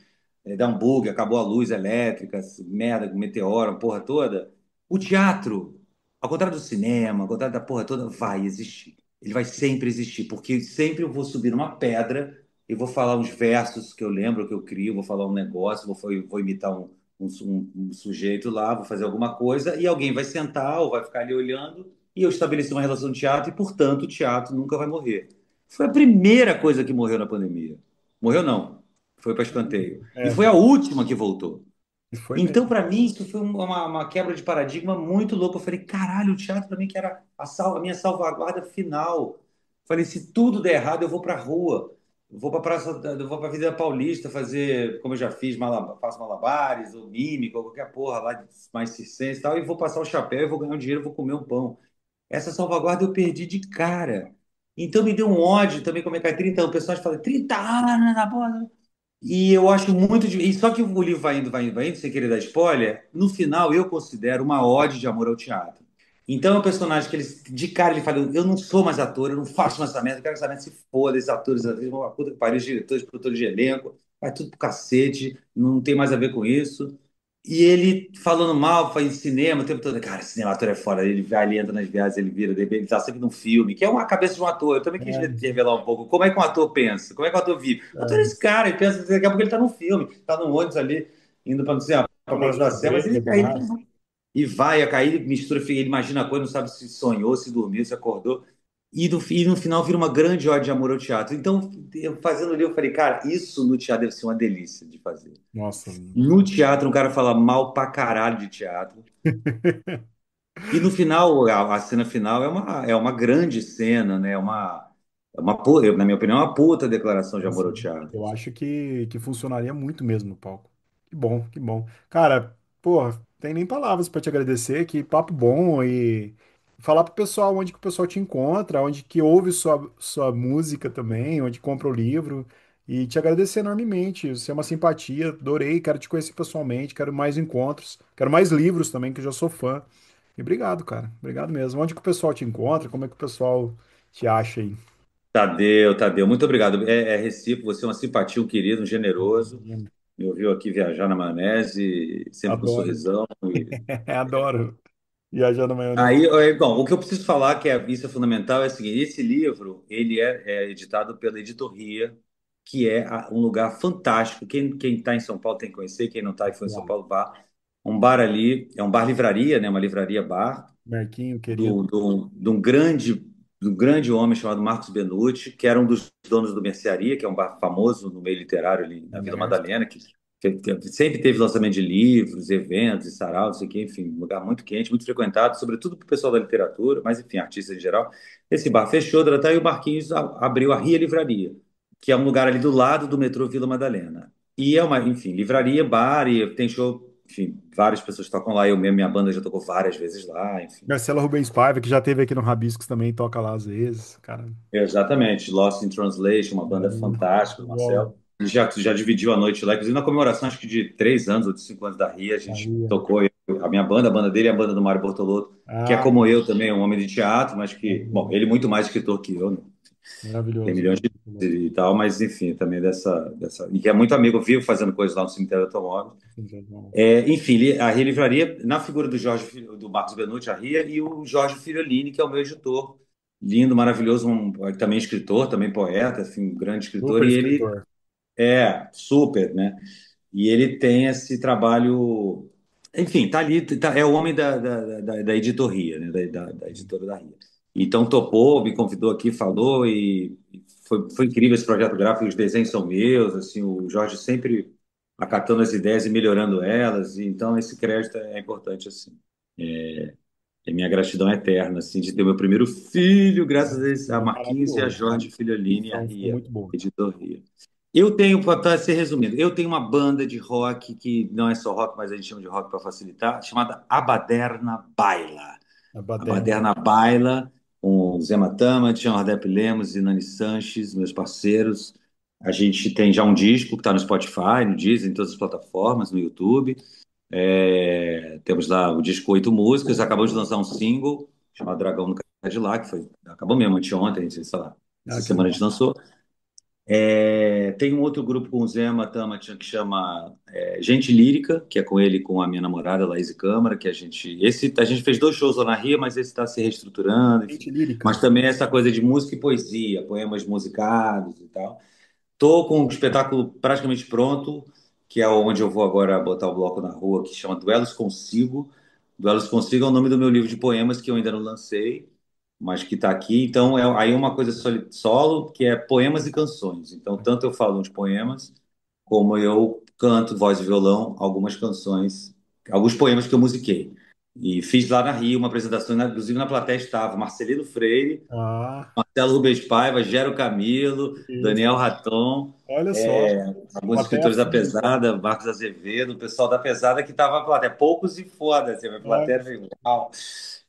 dar um bug, acabou a luz elétrica, merda, meteoro, a porra toda. O teatro, ao contrário do cinema, ao contrário da porra toda, vai existir. Ele vai sempre existir, porque sempre eu vou subir numa pedra e vou falar uns versos que eu lembro, que eu crio, vou falar um negócio, vou imitar um sujeito lá, vou fazer alguma coisa, e alguém vai sentar ou vai ficar ali olhando, e eu estabeleci uma relação de teatro, e, portanto, o teatro nunca vai morrer. Foi a primeira coisa que morreu na pandemia. Morreu não, foi para escanteio. E É, foi a última que voltou. foi Então, mesmo. para mim, isso foi uma quebra de paradigma muito louca. Eu falei, caralho, o teatro para mim que era a minha salvaguarda final. Falei, se tudo der errado, eu vou para a rua. Eu vou para praça, eu vou para a Avenida Paulista fazer, como eu já fiz, faço malabares, ou mímica, ou qualquer porra lá mais circense e tal, e vou passar o chapéu, e vou ganhar um dinheiro, vou comer um pão. Essa salvaguarda eu perdi de cara. Então me deu um ódio também, como é que é 30 anos, o pessoal fala, 30 anos na porra. E eu acho muito. E só que o livro vai indo, vai indo, vai indo, sem querer dar spoiler, no final eu considero uma ode de amor ao teatro. Então é um personagem que ele, de cara ele fala: eu não sou mais ator, eu não faço mais essa merda, eu quero que essa merda se foda, esses atores, atrizes, uma puta que pariu, os diretores, produtores de elenco, vai tudo pro cacete, não tem mais a ver com isso. E ele falando mal, faz cinema o tempo todo. Cara, cinema, ator é foda. Ele vai ali, entra nas viagens, ele vira, de repente, ele tá sempre num filme, que é uma cabeça de um ator. Eu também quis É, revelar um pouco como é que um ator pensa, como é que o ator vive. O ator é é, esse cara, ele pensa, daqui a pouco ele tá num filme, tá num ônibus ali. indo para não sei, para Uma Praça da Sé, mas xadrez, ele aí massa. e vai, aí ele mistura, ele imagina a coisa, não sabe se sonhou, se dormiu, se acordou. E no final vira uma grande ode de amor ao teatro. Então, eu fazendo ali, eu falei, cara, isso no teatro deve ser uma delícia de fazer. Nossa. No teatro, um cara fala mal pra caralho de teatro. E no final, a cena final é uma grande cena, né? Na minha opinião, é uma puta declaração de amor ao Assim, teatro. eu acho que funcionaria muito mesmo no palco. Que bom, que bom. Cara, pô, tem nem palavras para te agradecer, que papo bom e falar pro pessoal onde que o pessoal te encontra, onde que ouve sua música também, onde compra o livro e te agradecer enormemente. Você é uma simpatia, adorei, quero te conhecer pessoalmente, quero mais encontros, quero mais livros também, que eu já sou fã. E obrigado, cara. Obrigado mesmo. Onde que o pessoal te encontra? Como é que o pessoal te acha aí? Tadeu, Tadeu, muito obrigado. É recíproco, você é uma simpatia, um querido, um generoso. Imagina. Me ouviu aqui viajar na maionese, sempre com um Adoro. sorrisão. Adoro viajar na maionese. Aí, bom, o que eu preciso falar, que isso é fundamental, é o seguinte: esse livro ele é editado pela Editoria, que é um lugar fantástico. Quem está em São Paulo tem que conhecer, quem não está e foi em São Lá. Paulo, vá. Um bar ali, é um bar-livraria, né? Uma livraria-bar, Marquinho, querido. de um grande homem chamado Marcos Benucci, que era um dos donos do Mercearia, que é um bar famoso no meio literário ali na Vila Comércio. Madalena, que sempre teve lançamento de livros, eventos e sarau, não sei o quê, enfim, um lugar muito quente, muito frequentado, sobretudo para o pessoal da literatura, mas enfim, artistas em geral. Esse bar fechou, e o Marquinhos abriu a Ria Livraria, que é um lugar ali do lado do metrô Vila Madalena. E é uma, enfim, livraria, bar, e tem show, enfim, várias pessoas tocam lá, eu mesmo, minha banda já tocou várias vezes lá, enfim. Marcela Rubens Paiva, que já teve aqui no Rabiscos também, toca lá às vezes. Cara, Exatamente, Lost in Translation, uma banda isso. fantástica, do Bom, Marcel. Ele já dividiu a noite lá, inclusive na comemoração, acho que de 3 anos ou de 5 anos da RIA, a gente aí, tocou a minha banda, a banda dele e a banda do Mário Bortolotto, que é ah, como eu também, um homem de teatro, mas que, bom, maravilhoso. ele muito mais escritor que eu, né? Tem Maravilhoso. milhões de e tal, mas enfim, também e que é muito amigo, vivo fazendo coisas lá no cemitério do automóvel. Enfim, a Ria Livraria, na figura do do Marcos Benucci, a Ria, e o Jorge Filiolini, que é o meu editor. Lindo, maravilhoso, também escritor, também poeta, assim, um grande escritor, Super e ele escritor. é super, né? E ele tem esse trabalho, enfim, tá ali, é o homem da editoria, né? Da editora da Ria. Então topou, me convidou aqui, falou, e foi incrível esse projeto gráfico, os desenhos são meus, assim, o Jorge sempre acatando as ideias e melhorando elas, e então esse crédito é importante, assim. É minha gratidão eterna, assim, de ter meu primeiro filho, graças a Marquinhos e a Maravilhoso. Jorge Filiolini e a São Ria, muito bons. editor Ria. Eu tenho, para ser resumindo, eu tenho uma banda de rock que não é só rock, mas a gente chama de rock para facilitar, chamada Abaderna Baila. A A baderna. Baderna Baila, com Zé Matama, Tião Ardep Lemos e Nani Sanches, meus parceiros. A gente tem já um disco que está no Spotify, no Deezer, em todas as plataformas, no YouTube. Temos lá o disco 8 músicas. Acabamos de lançar um single chamado Dragão no Cadillac, acabou mesmo anteontem, sei lá, essa Ah, que semana a legal. gente lançou. Tem um outro grupo com o Zema Tamatyan que chama Gente Lírica, que é com ele e com a minha namorada, Laís Câmara, que a gente fez 2 shows lá na Ria, mas esse está se reestruturando, enfim. Gente Mas lírica. também essa coisa de música e poesia, poemas musicados e tal. Tô com o espetáculo praticamente pronto, que é onde eu vou agora botar o bloco na rua, que chama Duelos Consigo. Duelos Consigo é o nome do meu livro de poemas que eu ainda não lancei, mas que está aqui. Então, aí uma coisa solo, que é poemas e canções. Então, tanto eu falo de poemas, como eu canto, voz e violão, algumas canções, alguns poemas que eu musiquei. E fiz lá na Rio uma apresentação, inclusive na plateia estava Marcelino Freire, Ah, Marcelo Rubens Paiva, Gero Camilo, isso. Daniel Raton, Olha só. alguns Plateia escritores da fina. Pesada, Marcos Azevedo, o pessoal da Pesada que estava na plateia, poucos e foda, assim, a Ah, plateia veio, uau.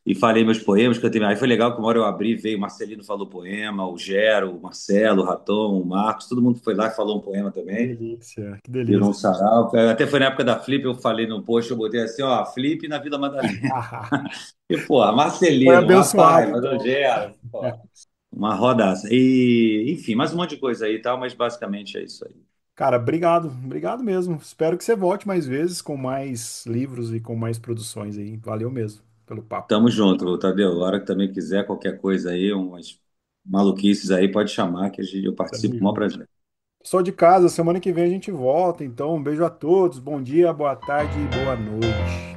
E falei meus poemas, cantei. Aí foi legal que uma hora eu abri, veio o Marcelino falou poema, o Gero, o Marcelo, o Raton, o Marcos, todo mundo foi lá e falou um poema que também. delícia, que Virou um delícia. sarau. Até foi na época da Flip, eu falei no post, eu botei assim, ó, Flip na Vila Madalena. E, pô, Foi Marcelino, uma abençoado, Paiva, o então. Gero, pô, uma rodaça. E, enfim, mais um monte de coisa aí e tal, mas basicamente é isso aí. Cara, obrigado, obrigado mesmo. Espero que você volte mais vezes com mais livros e com mais produções aí. Valeu mesmo pelo papo. Tamo junto, Tadeu. A hora que também quiser, qualquer coisa aí, umas maluquices aí, pode chamar que eu Tamo participo com o maior junto. prazer. Pessoal de casa, semana que vem a gente volta. Então, um beijo a todos. Bom dia, boa tarde e boa noite.